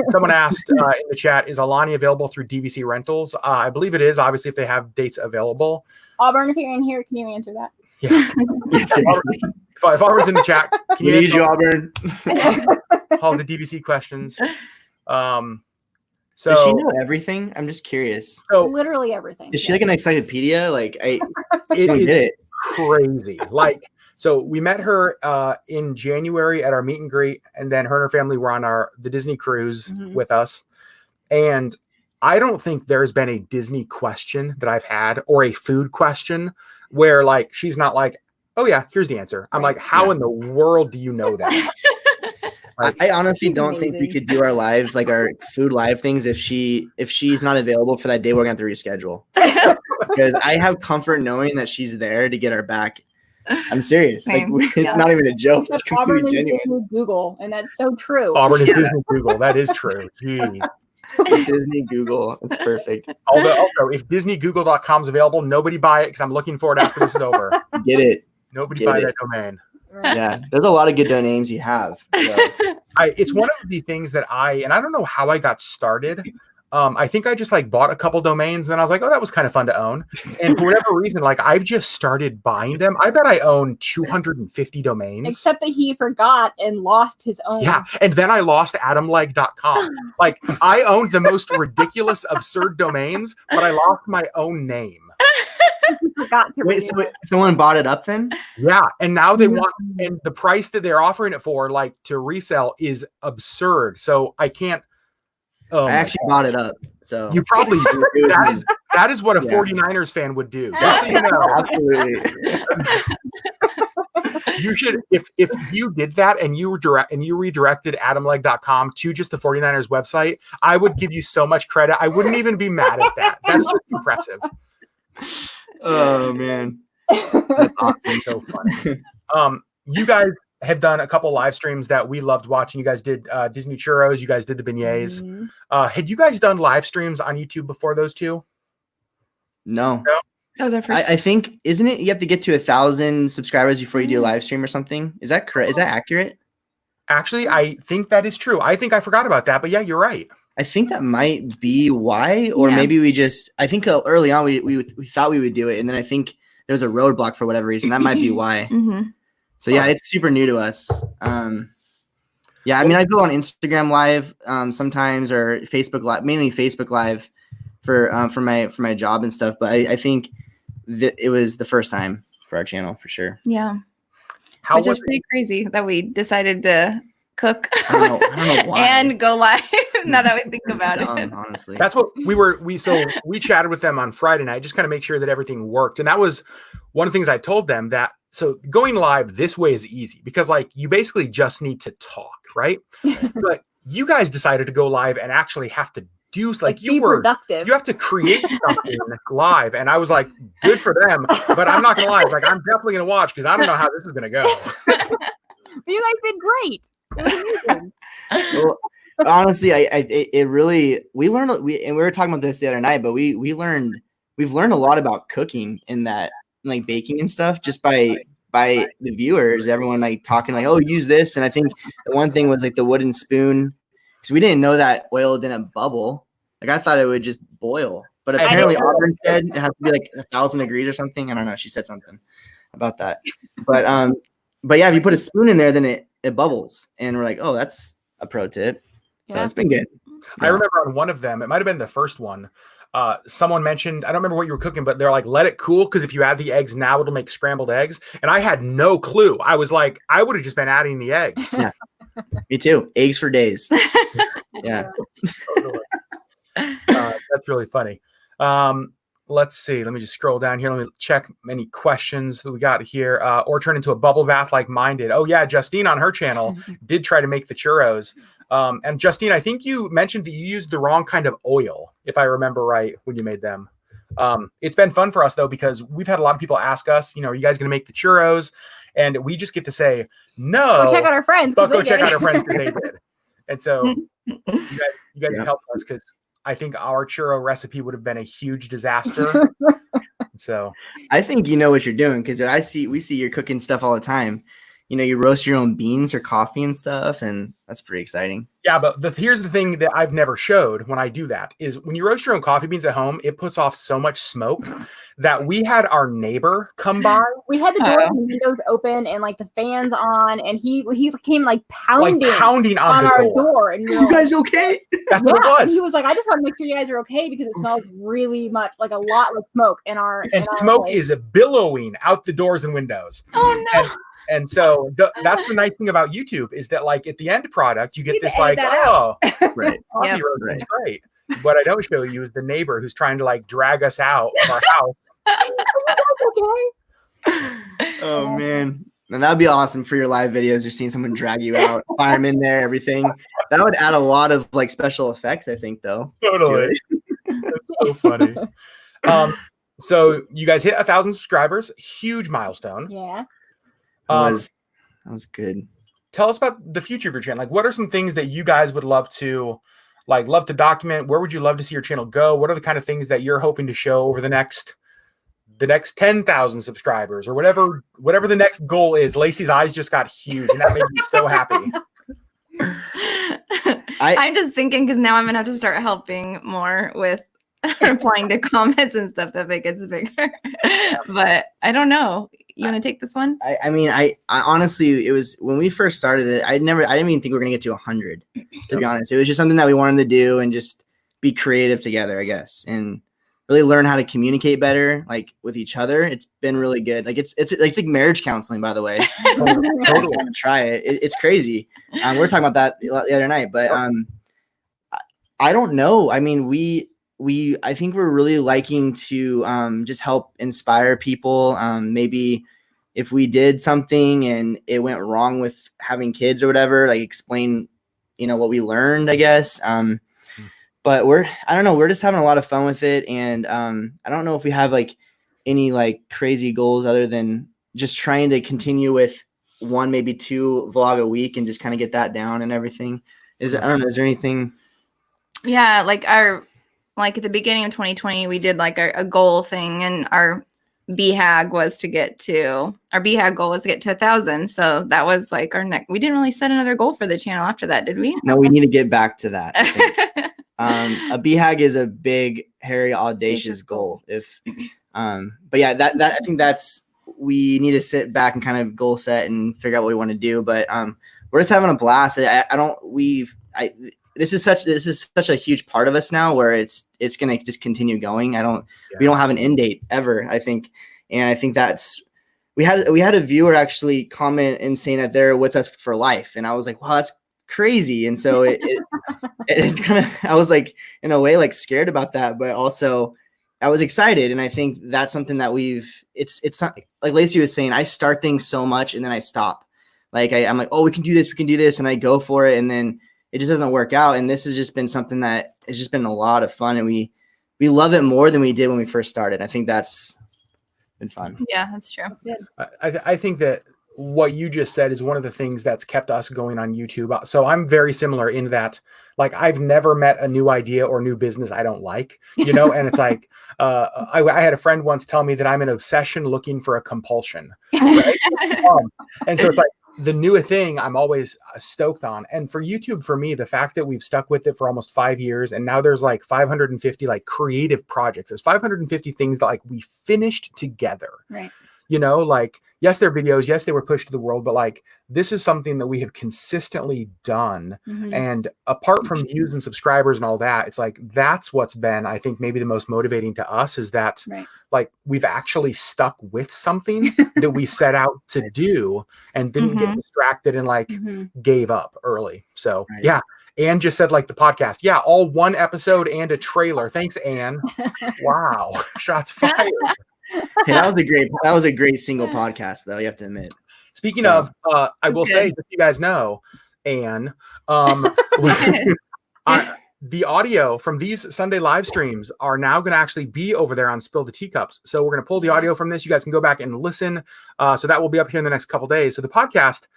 Someone asked in the chat, is Alani available through DVC rentals? I believe it is, obviously, if they have dates available. Auburn, if you're in here, can you answer that? Yeah. Seriously. If Auburn's in the chat, can you answer Auburn? all the DBC questions? So does she know everything? I'm just curious. So literally everything. Is she like an encyclopedia? Like I don't it get it. Crazy. Like, so we met her in January at our meet and greet, and then her and her family were on the Disney cruise with us. And I don't think there's been a Disney question that I've had or a food question where like she's not like, oh yeah, here's the answer. I'm like, how in the world do you know that? Like, I honestly don't think we could do our live, like our food live things if she's not available for that day. We're gonna have to reschedule because I have comfort knowing that she's there to get our back. I'm serious. Same. Like it's not even a joke. It's completely genuine. Disney Google, and that's so true. Auburn is Disney Google. That is true. Jeez. Disney Google. It's perfect. Also, if DisneyGoogle.com is available, nobody buy it because I'm looking for it after this is over. Get it. Nobody buy that domain. Right. Yeah, there's a lot of good names you have. So. It's one of the things that I don't know how I got started. I think I just like bought a couple domains and I was like, oh, that was kind of fun to own. And for whatever reason, like I've just started buying them. I bet I own 250 domains. Except that he forgot and lost his own. Yeah. And then I lost AdamLegg.com. Like I owned the most ridiculous, absurd domains, but I lost my own name. Wait, so someone bought it up then? Yeah, and now they want, and the price that they're offering it for, like to resell, is absurd. So I can't. I actually bought it up. So you probably that is what a 49ers fan would do. Just so you know. Absolutely. You should, if you did that and you redirected AdamLegg.com to just the 49ers website, I would give you so much credit. I wouldn't even be mad at that. That's just impressive. Oh man, that's awesome. So funny. You guys have done a couple live streams that we loved watching. You guys did Disney churros. You guys did the beignets. Had you guys done live streams on YouTube before those two? No. That was our first. I think, isn't it? You have to get to 1,000 subscribers before you do a live stream or something. Is that correct? Is that accurate? Actually, I think that is true. I think I forgot about that, but yeah, you're right. I think that might be why, or maybe we just. I think early on we thought we would do it, and then I think there was a roadblock for whatever reason. That might be why. So yeah, it's super new to us. Yeah, I mean, I go on Instagram Live sometimes, or Facebook Live, mainly Facebook Live for my job and stuff. But I think that it was the first time for our channel for sure. Yeah, which is pretty crazy that we decided to cook I don't know why. and go live. Now that we think about it, honestly, that's what we chatted with them on Friday night, just kind of make sure that everything worked. And that was one of the things I told them, that so going live this way is easy because like you basically just need to talk, right? But you guys decided to go live and actually have to do like you were productive. You have to create something live, and I was like, good for them, but I'm not gonna lie, like I'm definitely gonna watch because I don't know how this is gonna go. You guys did great. It was amazing. Well, honestly, it really, we learned, and we were talking about this the other night, but we've learned a lot about cooking in that, like baking and stuff, just by the viewers, everyone like talking like, oh, use this. And I think the one thing was like the wooden spoon, because we didn't know that oil didn't bubble. Like I thought it would just boil, but apparently Auburn said it has to be like 1,000 degrees or something. I don't know. She said something about that, but yeah, if you put a spoon in there, then it bubbles, and we're like, oh, that's a pro tip. So it's been good. I remember on one of them, it might have been the first one. Someone mentioned, I don't remember what you were cooking, but they're like, let it cool, because if you add the eggs now, it'll make scrambled eggs. And I had no clue. I was like, I would have just been adding the eggs. Yeah. Me too. Eggs for days. Yeah. That's really funny. Let's see. Let me just scroll down here. Let me check any questions that we got here. Or turn into a bubble bath like mine did. Oh, yeah. Justine on her channel did try to make the churros. And Justine, I think you mentioned that you used the wrong kind of oil, if I remember right, when you made them. It's been fun for us, though, because we've had a lot of people ask us, are you guys going to make the churros? And we just get to say, no. Go check out our friends. But go check out our friends because they did. And so you guys have helped us, because I think our churro recipe would have been a huge disaster. So I think you know what you're doing, because we see you're cooking stuff all the time. you roast your own beans or coffee and stuff, and that's pretty exciting. Yeah, but here's the thing that I've never showed when I do that is when you roast your own coffee beans at home, it puts off so much smoke that we had our neighbor come by. We had the doors and windows open and like the fans on, and he came like pounding on our door. door. And you guys okay? That's what it was. And he was like, I just want to make sure you guys are okay because it smells really much like a lot like smoke in our smoke place. is billowing out the doors and windows. Oh no. And so that's the nice thing about YouTube is that like at the end product, you get this like, right. coffee roast is great. What I don't show you is the neighbor who's trying to like drag us out of our house. Oh man. And that'd be awesome for your live videos. You're seeing someone drag you out, firemen there, everything. That would add a lot of like special effects, I think, though. Totally. That's so funny. So you guys hit 1,000 subscribers, huge milestone. Yeah. That was good. Tell us about the future of your channel. Like, what are some things that you guys would love to document? Where would you love to see your channel go? What are the kind of things that you're hoping to show over the next 10,000 subscribers or whatever the next goal is? Lacey's eyes just got huge, and that made me so happy. I'm just thinking because now I'm gonna have to start helping more with replying to comments and stuff if it gets bigger. But I don't know. You want to take this one? I mean, I honestly, it was when we first started it, I didn't even think we were going to get to 100, to be honest. It was just something that we wanted to do and just be creative together, I guess, and really learn how to communicate better, like with each other. It's been really good. Like it's like marriage counseling, by the way. Totally want to try it. It's crazy. We were talking about that the other night, but I don't know. I mean, I think we're really liking to just help inspire people. Maybe if we did something and it went wrong with having kids or whatever, like explain, what we learned, I guess. But I don't know, we're just having a lot of fun with it. And I don't know if we have like any like crazy goals other than just trying to continue with 1, maybe 2 vlog a week and just kind of get that down and everything. I don't know, is there anything? Yeah, like at the beginning of 2020, we did like a goal thing, and our BHAG goal was to get to 1,000. So that was like our next. We didn't really set another goal for the channel after that, did we? No, we need to get back to that. I think. A BHAG is a big, hairy, audacious goal. But yeah, that I think we need to sit back and kind of goal set and figure out what we want to do. But we're just having a blast. This is such a huge part of us now where it's going to just continue going. We don't have an end date ever, I think. And I think we had a viewer actually comment and saying that they're with us for life. And I was like, wow, that's crazy. And so it's kind of, I was like, in a way, like scared about that, but also I was excited. And I think that's something that it's not, like Lacey was saying, I start things so much and then I stop. Like I'm like, oh, we can do this. And I go for it. And then it just doesn't work out. And this has just been something that has just been a lot of fun. And we love it more than we did when we first started. I think that's been fun. Yeah, that's true. I think that what you just said is one of the things that's kept us going on YouTube. So I'm very similar in that, like, I've never met a new idea or new business I don't like, and it's like, I had a friend once tell me that I'm an obsession looking for a compulsion. Right? And so it's like, the newer thing I'm always stoked on. And for YouTube, for me, the fact that we've stuck with it for almost 5 years, and now there's like 550 like creative projects. There's 550 things that like we finished together. Right. Like, yes, they're videos. Yes, they were pushed to the world, but like, this is something that we have consistently done. Mm-hmm. And apart from views and subscribers and all that, it's like, that's what's been, I think, maybe the most motivating to us is that like we've actually stuck with something that we set out to do and didn't get distracted and like gave up early. So yeah. Anne just said like the podcast. Yeah. All 1 episode and a trailer. Thanks, Anne. Wow. Shots fired. Hey, that was a great single podcast, though, you have to admit. Speaking of, I will say, if you guys know, Anne, the audio from these Sunday live streams are now going to actually be over there on Spill the Teacups. So we're going to pull the audio from this. You guys can go back and listen. So that will be up here in the next couple days. So the podcast,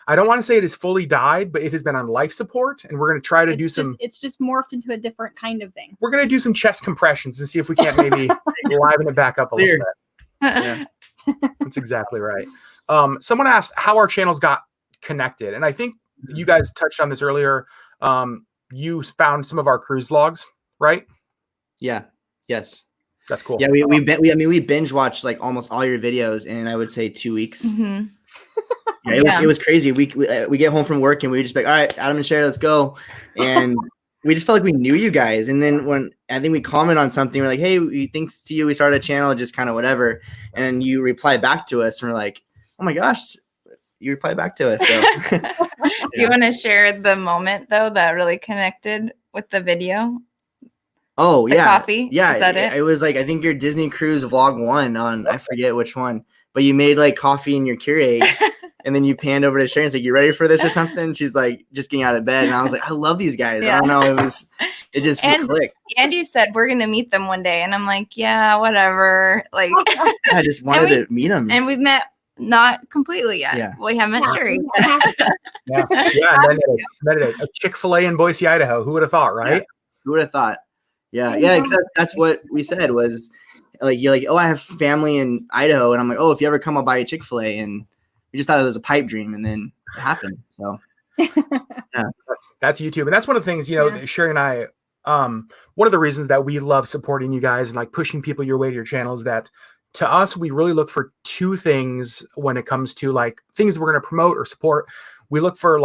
I don't want to say it has fully died, but it has been on life support, and we're going to try to it's just morphed into a different kind of thing. We're going to do some chest compressions and see if we can't maybe liven it back up a little bit. Yeah, that's exactly right. Someone asked how our channels got connected, and I think you guys touched on this earlier. You found some of our cruise vlogs, right? Yeah. Yes. That's cool. Yeah, we binge watched like almost all your videos in, I would say, 2 weeks. Mm-hmm. Yeah, it was crazy. We get home from work and we just be like, all right, Adam and Sherri, let's go. And we just felt like we knew you guys. And then when I think we comment on something, we're like, hey, thanks to you, we started a channel, just kind of whatever. And you reply back to us and we're like, oh my gosh, you reply back to us. So Do you want to share the moment though that really connected with the video? Oh, The coffee? Yeah. Is that it? It was like, I think your Disney Cruise vlog 1 on, I forget which one, but you made like coffee in your Keurig. And then you panned over to Sherri and said, you ready for this or something? She's like, just getting out of bed. And I was like, I love these guys. Yeah. I don't know. It just clicked. Andy said, we're going to meet them one day. And I'm like, yeah, whatever. Like, I just wanted to meet them. And we've met not completely yet. Yeah. We haven't met Sherri. Yeah. And then a Chick-fil-A in Boise, Idaho. Who would have thought, right? Yeah. Who would have thought? Yeah. Yeah. Because that's what we said was like, you're like, oh, I have family in Idaho. And I'm like, oh, if you ever come, I'll buy you Chick-fil-A. And we just thought it was a pipe dream, and then it happened. So yeah, that's YouTube. And that's one of the things, Sherri and I, one of the reasons that we love supporting you guys and like pushing people your way to your channel is that to us, we really look for 2 things when it comes to like things we're going to promote or support. We look for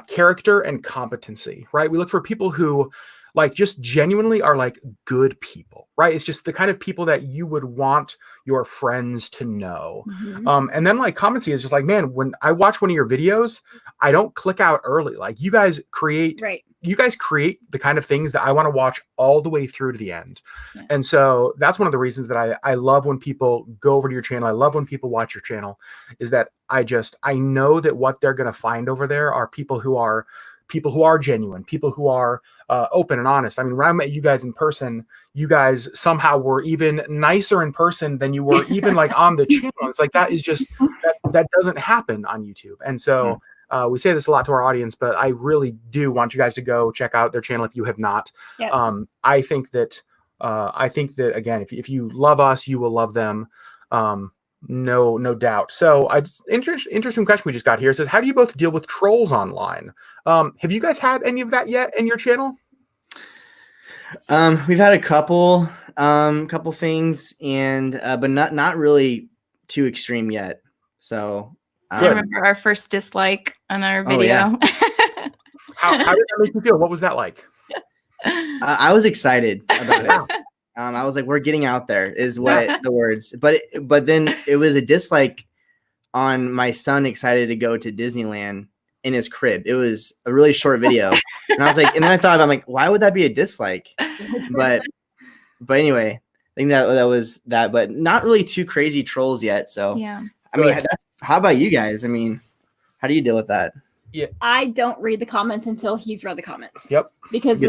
character and competency, right? We look for people who like just genuinely are like good people, right? It's just the kind of people that you would want your friends to know. Mm-hmm. And then like competency is just like, man, when I watch one of your videos, I don't click out early. Like you guys create the kind of things that I want to watch all the way through to the end. Yeah. And so that's one of the reasons that I love when people go over to your channel. I love when people watch your channel is that I know that what they're going to find over there are people who are genuine, people who are open and honest. I mean, when I met you guys in person, you guys somehow were even nicer in person than you were even like on the channel. It's like, that is just, that doesn't happen on YouTube. And so we say this a lot to our audience, but I really do want you guys to go check out their channel if you have not. Yep. I think that again, if you love us, you will love them. No doubt. So interesting question we just got here. It says, how do you both deal with trolls online? Have you guys had any of that yet in your channel? We've had a couple things and but not really too extreme yet. So I remember our first dislike on our video. Oh, yeah. How did that make you feel? What was that like? I was excited about it. I was like, we're getting out there is what the words, but then it was a dislike on my son excited to go to Disneyland in his crib. It was a really short video. And I was like, and then I thought, I'm like, why would that be a dislike? But anyway, I think that was that, but not really too crazy trolls yet. So, yeah. I mean, how about you guys? I mean, how do you deal with that? Yeah. I don't read the comments until he's read the comments. Yep. Because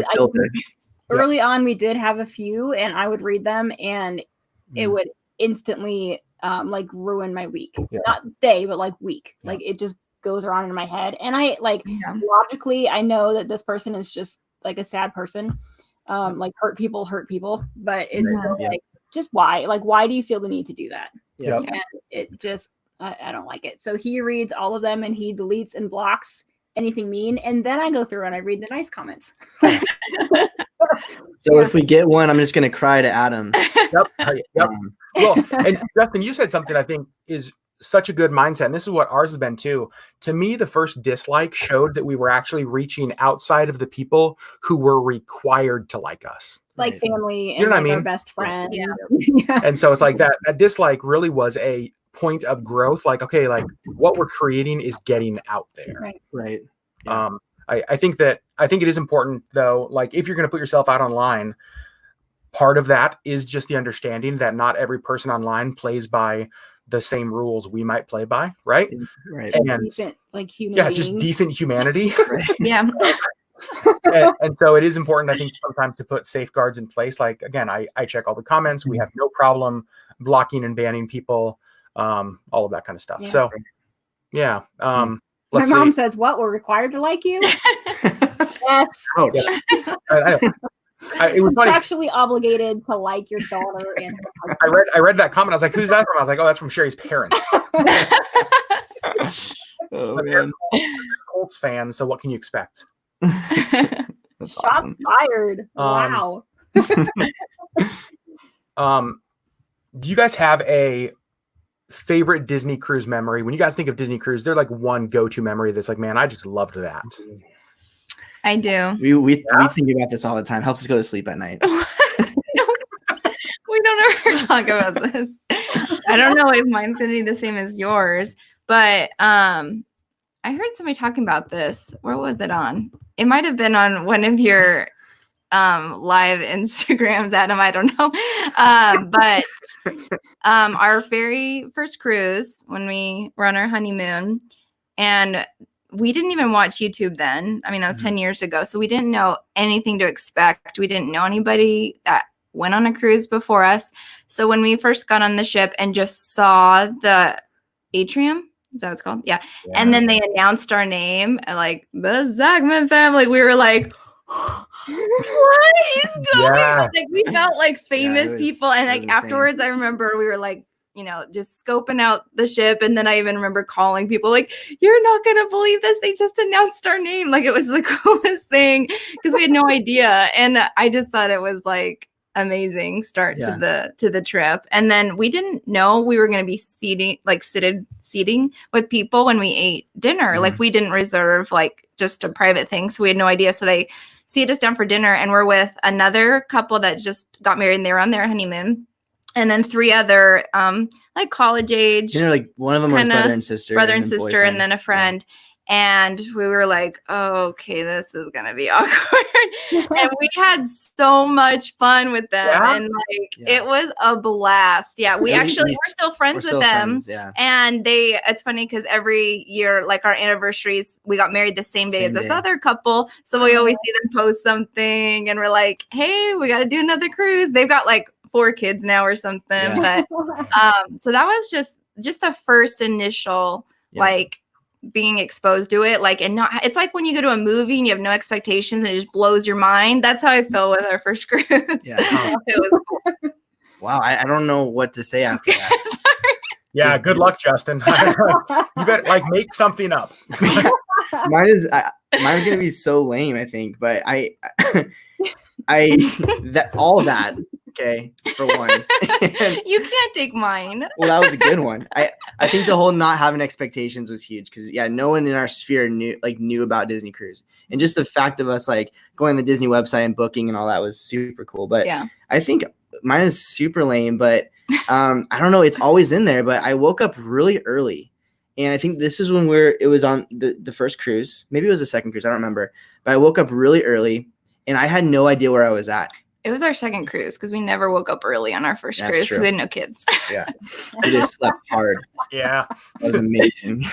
early on we did have a few and I would read them and it would instantly like ruin my week. Yeah. Not day, but like week. Yeah. Like it just goes around in my head. And I logically I know that this person is just like a sad person. Like hurt people, but it's like just why? Like why do you feel the need to do that? Yeah. And it just I don't like it. So he reads all of them and he deletes and blocks anything mean, and then I go through and I read the nice comments. So if we get one, I'm just gonna cry to Adam. Yep. Well, and Justin, you said something I think is such a good mindset, and this is what ours has been too. To me, the first dislike showed that we were actually reaching outside of the people who were required to like us, like family and you know what I mean? Our best friends. Yeah. And so it's like that dislike really was a point of growth. Like, okay, like what we're creating is getting out there. Right. Yeah. I think it is important though, like if you're going to put yourself out online, part of that is just the understanding that not every person online plays by the same rules we might play by, right? Right. And decent, like human yeah, beings. just decent humanity. Yeah. and so it is important, I think, sometimes to put safeguards in place. Like, again, I check all the comments. We have no problem blocking and banning people, all of that kind of stuff. Yeah. So yeah. My mom says, what, we're required to like you? Yes. Oh, yeah. It was funny. Actually obligated to like your daughter and her I read that comment. I was like, "Who's that from?" I was like, "Oh, that's from Sherri's parents." Oh, They're Colts fans, so what can you expect? That's Shots awesome. fired. Wow. Do you guys have a favorite Disney cruise memory? When you guys think of Disney cruise, they're like one go-to memory that's like, man, I just loved that. I do. We think about this all the time. Helps us go to sleep at night. We don't ever talk about this. I don't know if mine's gonna be the same as yours, but I heard somebody talking about this. Where was it on? It might have been on one of your live Instagrams, Adam. I don't know. But our very first cruise when we were on our honeymoon, and we didn't even watch YouTube then. I mean, that was 10 years ago. So we didn't know anything to expect. We didn't know anybody that went on a cruise before us. So when we first got on the ship and just saw the atrium, is that what it's called? Yeah. And then they announced our name, like the Zagman family. We were like, what is going on? Like, we felt like famous people. And like afterwards, I remember we were like, just scoping out the ship. And then I even remember calling people like, you're not going to believe this. They just announced our name. Like, it was the coolest thing because we had no idea. And I just thought it was like amazing start to the trip. And then we didn't know we were going to be seating with people when we ate dinner. Like, we didn't reserve like just a private thing. So we had no idea. So they seated us down for dinner, and we're with another couple that just got married and they were on their honeymoon. And then 3 other like college age. Like one of them was brother and sister, and then a friend. Yeah. And we were like, oh, okay, this is going to be awkward. And we had so much fun with them. Yeah. And like, it was a blast. Yeah. We're still friends with them. And it's funny because every year, like our anniversaries, we got married the same day as this other couple. So we always see them post something and we're like, hey, we got to do another cruise. They've got like 4 kids now or something. Yeah. But so that was just the first initial like being exposed to it, like, and not, it's like when you go to a movie and you have no expectations and it just blows your mind. That's how I felt with our first cruise. Yeah. It was cool. Wow. I don't know what to say after that. Yeah. Good luck, Justin. You better like make something up. Mine is going to be so lame, I think, but all of that. Okay, for one. You can't take mine. Well, that was a good one. I think the whole not having expectations was huge because no one in our sphere knew about Disney Cruise, and just the fact of us like going on the Disney website and booking and all that was super cool. But I think mine is super lame, but I don't know. It's always in there. But I woke up really early, and I think this is when it was on the first cruise. Maybe it was the second cruise. I don't remember. But I woke up really early, and I had no idea where I was at. It was our second cruise because we never woke up early on our first cruise because we had no kids. Yeah. We just slept hard. Yeah. That was amazing.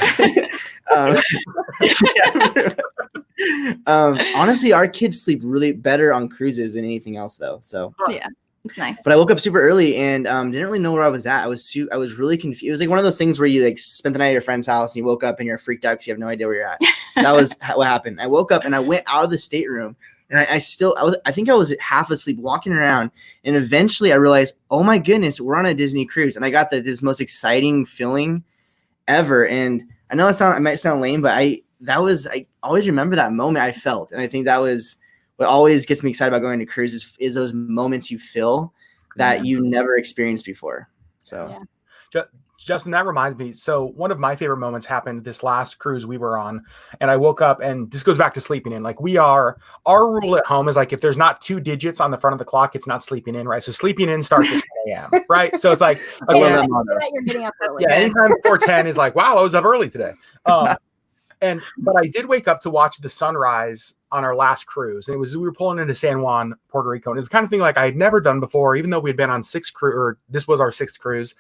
Honestly, our kids sleep really better on cruises than anything else, though. So yeah, it's nice. But I woke up super early and didn't really know where I was at. I was really confused. It was like one of those things where you like spent the night at your friend's house and you woke up and you're freaked out because you have no idea where you're at. That was what happened. I woke up and I went out of the stateroom. And I think I was half asleep walking around. And eventually I realized, oh my goodness, we're on a Disney cruise. And I got this most exciting feeling ever. And I know it might sound lame, but I always remember that moment I felt. And I think that was what always gets me excited about going to cruises is those moments you feel that you never experienced before. So Justin, that reminds me. So one of my favorite moments happened this last cruise we were on, and I woke up, and this goes back to sleeping in. Like our rule at home is like if there's not 2 digits on the front of the clock, it's not sleeping in, right? So sleeping in starts at 10 a.m., right? So it's like you're getting up early. Yeah, anytime before 10 is like, wow, I was up early today. But I did wake up to watch the sunrise on our last cruise, and we were pulling into San Juan, Puerto Rico, and it's the kind of thing like I had never done before, even though we had been on 6 cruise, or this was our 6th cruise.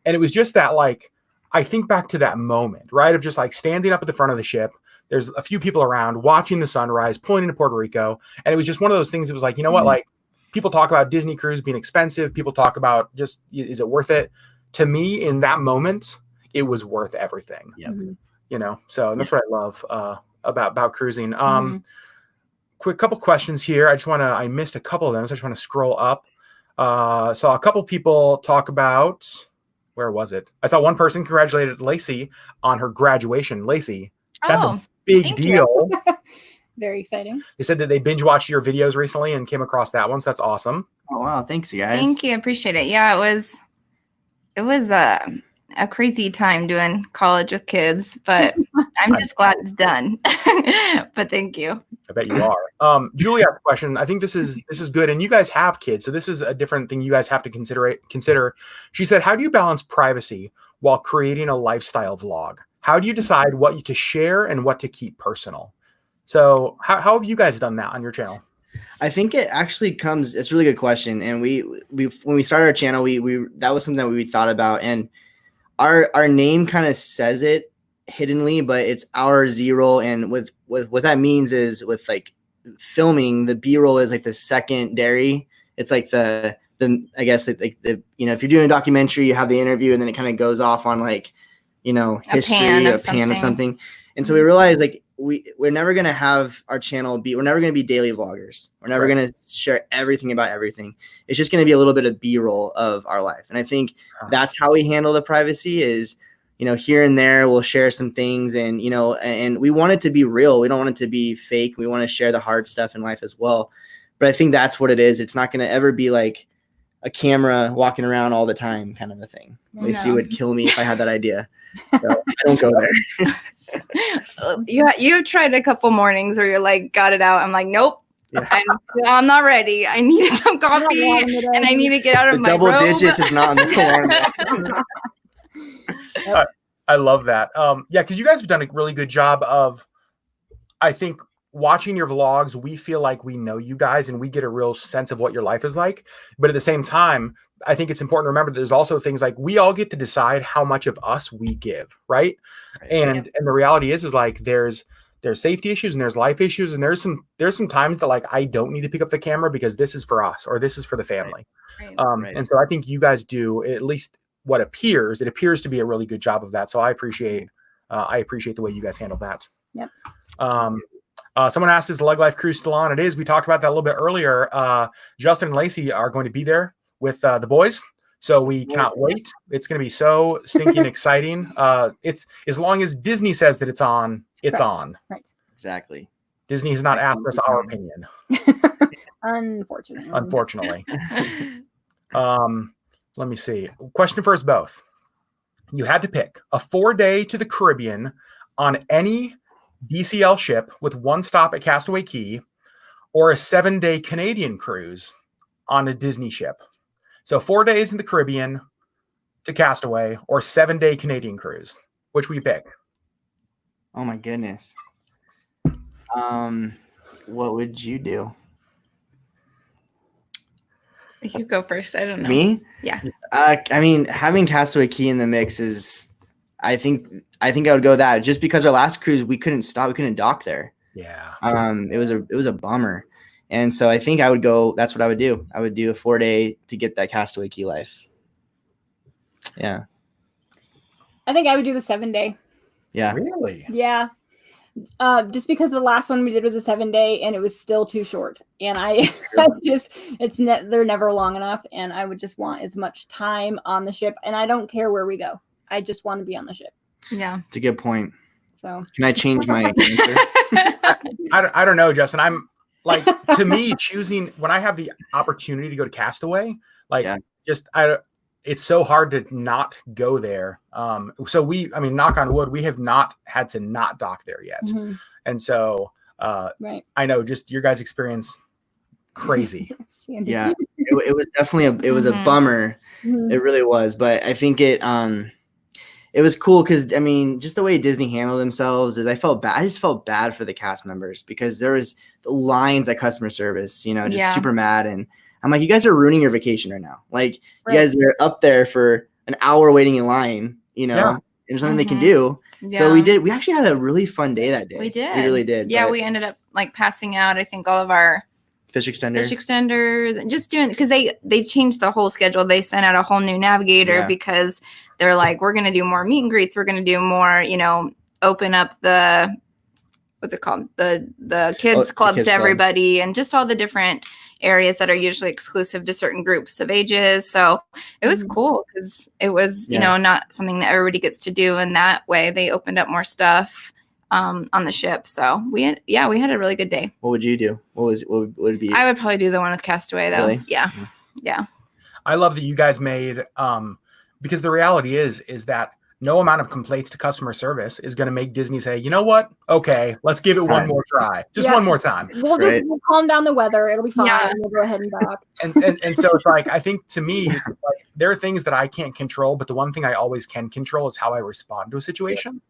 And it was just that, like, I think back to that moment, right? Of just like standing up at the front of the ship. There's a few people around watching the sunrise, pulling into Puerto Rico. And it was just one of those things. It was like, you know what? Like, people talk about Disney cruise being expensive. People talk about just, is it worth it? To me, in that moment, it was worth everything. Yeah. So that's what I love about cruising. quick couple questions here. I missed a couple of them, so I just want to scroll up. Saw a couple people talk about, where was it? I saw one person congratulated Lacey on her graduation. Lacey, that's a big deal. Very exciting. They said that they binge watched your videos recently and came across that one, so that's awesome. Oh wow, thanks you guys. Thank you, I appreciate it. Yeah, it was a crazy time doing college with kids, but I'm just glad it's done. But thank you. I bet you are. Julie asked a question. I think this is good, and you guys have kids, so this is a different thing you guys have to consider. She said, "How do you balance privacy while creating a lifestyle vlog? How do you decide what to share and what to keep personal?" So, how have you guys done that on your channel? I think it actually comes. It's a really good question, and we when we started our channel, we that was something that we thought about, and our name kind of says it hiddenly, but it's our Z-roll, and with what that means is with like filming, the B-roll is like the secondary. It's like the I guess like the if you're doing a documentary, you have the interview, and then it kind of goes off on like history, a pan of something, and so we realized like. We're never going to have our channel we're never going to be daily vloggers. We're never going to share everything about everything. It's just going to be a little bit of B-roll of our life. And I think that's how we handle the privacy is, here and there we'll share some things and, and we want it to be real. We don't want it to be fake. We want to share the hard stuff in life as well. But I think that's what it is. It's not going to ever be like a camera walking around all the time kind of a thing. Lacey would kill me if I had that idea. So I don't go there. You tried a couple mornings where you're like, got it out. I'm like, nope. Yeah. I'm not ready. I need some coffee and I need to get out of my double robe. Digits is not on the alarm. I love that. Yeah, because you guys have done a really good job of, I think, watching your vlogs. We feel like we know you guys and we get a real sense of what your life is like. But at the same time, I think it's important to remember that there's also things like we all get to decide how much of us we give, right? And the reality is like there's safety issues and there's life issues and there's some times that like I don't need to pick up the camera because this is for us or this is for the family. Right. And so I think you guys do at least what appears to be a really good job of that. So I appreciate the way you guys handle that. Yep. Someone asked, is the LeggLife cruise still on? It is. We talked about that a little bit earlier. Justin and Lacey are going to be there with the boys. So we cannot wait. It's going to be so stinking exciting. It's as long as Disney says that it's on, it's on. Right. Exactly. Disney has not asked us our opinion. Unfortunately. Let me see. Question for us both. You had to pick a 4-day to the Caribbean on any DCL ship with one stop at Castaway Cay or a 7-day Canadian cruise on a Disney ship. So 4 days in the Caribbean to Castaway or 7-day Canadian cruise. Which will you pick? Oh my goodness. What would you do? You go first. I don't know. Me? Yeah. I mean, having Castaway Cay in the mix is, I think I would go that just because our last cruise we couldn't stop, we couldn't dock there. Yeah. It was a bummer, and so I think I would go. That's what I would do. I would do a 4-day to get that Castaway Cay life. Yeah. I think I would do the 7-day. Yeah. Really? Yeah. Just because the last one we did was a 7-day and it was still too short, and they're never long enough, and I would just want as much time on the ship, and I don't care where we go. I just want to be on the ship. Yeah, it's a good point. So can I change my answer? I don't know, Justin. I'm like, to me, choosing when I have the opportunity to go to Castaway, like it's so hard to not go there. So knock on wood, we have not had to not dock there yet. Mm-hmm. And so right. I know just your guys' experience, crazy. Yeah, it was definitely a bummer. Mm-hmm. It really was. But I think it was cool because, I mean, just the way Disney handled themselves is I just felt bad for the cast members because there was the lines at customer service, super mad. And I'm like, you guys are ruining your vacation right now. Like, right. You guys are up there for an hour waiting in line, and there's nothing they can do. Yeah. So we actually had a really fun day that day. We did. We really did. Yeah, we ended up like passing out, I think, all of our fish extenders and just doing, because they changed the whole schedule. They sent out a whole new navigator because they're like, we're going to do more meet and greets. We're going to do more, open up the what's it called? The kids clubs kids to club. everybody, and just all the different areas that are usually exclusive to certain groups of ages. So it was cool because it was, you know, not something that everybody gets to do. And that way they opened up more stuff on the ship. So we had a really good day. What would you do? What would it be? I would probably do the one with Castaway though. Really? Yeah. I love that you guys made, because the reality is that no amount of complaints to customer service is going to make Disney say, you know what? Okay, let's give it one more try. Just one more time. We'll calm down the weather. It'll be fine. Yeah. We'll go ahead and dock. And so it's like, I think to me, like, there are things that I can't control, but the one thing I always can control is how I respond to a situation.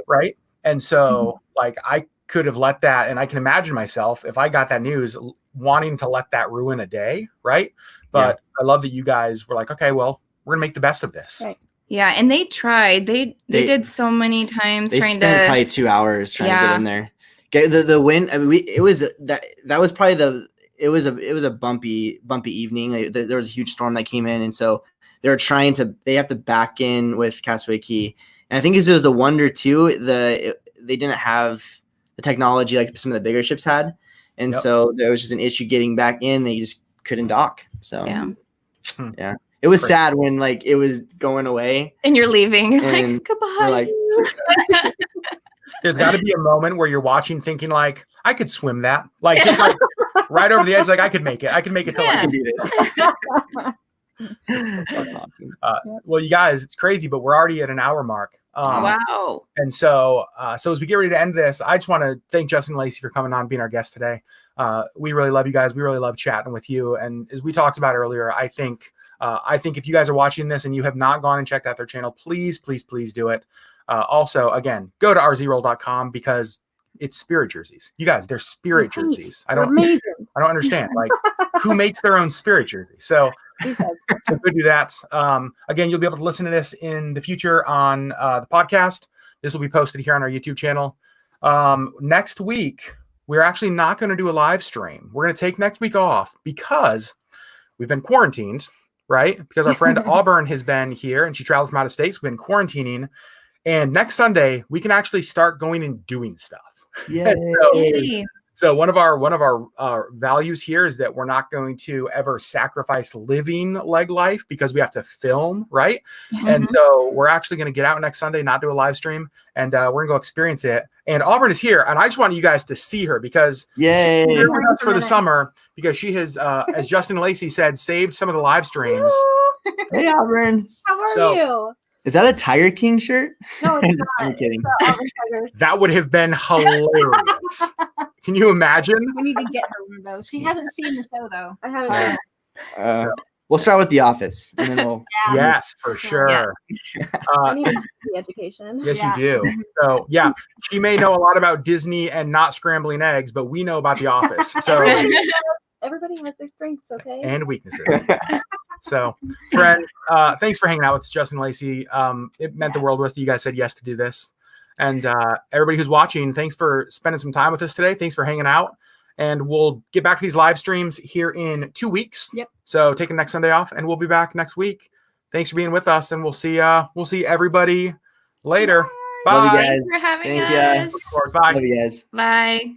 Right. And so like, I could have let that, and I can imagine myself, if I got that news, wanting to let that ruin a day. Right. But I love that you guys were like, okay, well, we're gonna make the best of this. Right. Yeah, and they tried. They did so many times they trying spent to probably 2 hours trying to get in there. Get the win. I mean, it was probably it was a bumpy evening. There was a huge storm that came in, and so they have to back in with Castaway Cay. And I think it was a wonder too. They didn't have the technology like some of the bigger ships had, and so there was just an issue getting back in. They just couldn't dock. So yeah. It was sad when like it was going away and you're leaving. You're like, goodbye. Like, there's got to be a moment where you're watching, thinking like, I could swim that, like just like right over the edge. Like I could make it. I can make it till I can do this. That's awesome. Well, you guys, it's crazy, but we're already at an hour mark. Wow. And so as we get ready to end this, I just want to thank Justin Lacey for coming on, being our guest today. We really love you guys. We really love chatting with you. And as we talked about earlier, I think if you guys are watching this and you have not gone and checked out their channel, please do it. Also, again, go to rzeroll.com because it's spirit jerseys. You guys, they're spirit jerseys. I don't understand. Like, who makes their own spirit jersey? So go do that. Again, you'll be able to listen to this in the future on the podcast. This will be posted here on our YouTube channel. Next week, we're actually not going to do a live stream. We're going to take next week off because we've been quarantined. Right? Because our friend Auburn has been here and she traveled from out of state. So we've been quarantining. And next Sunday, we can actually start going and doing stuff. Yeah. So one of our values here is that we're not going to ever sacrifice living LeggLife because we have to film, right? And so we're actually going to get out next Sunday, not do a live stream, and we're going to go experience it. And Auburn is here, and I just want you guys to see her because she's here with us for the summer because she has, as Justin Lacey said, saved some of the live streams. Hey, Auburn. How are you? Is that a Tiger King shirt? No, it's not. I'm kidding. That would have been hilarious. Can you imagine? We need to get her one of those. She hasn't seen the show though. I haven't. We'll start with The Office, and then we'll. Yes, for sure. I need a TV education. Yes, you do. So yeah, she may know a lot about Disney and not scrambling eggs, but we know about The Office. So everybody has their strengths, okay? And weaknesses. So, friends, thanks for hanging out with us, Justin Lacey. It meant the world to us that you guys said yes to do this. And everybody who's watching, thanks for spending some time with us today. Thanks for hanging out. And we'll get back to these live streams here in 2 weeks. Yep. So taking next Sunday off, and we'll be back next week. Thanks for being with us, and we'll see everybody later. Bye. Love you guys. Thanks for having us. Bye. Love you guys. Bye.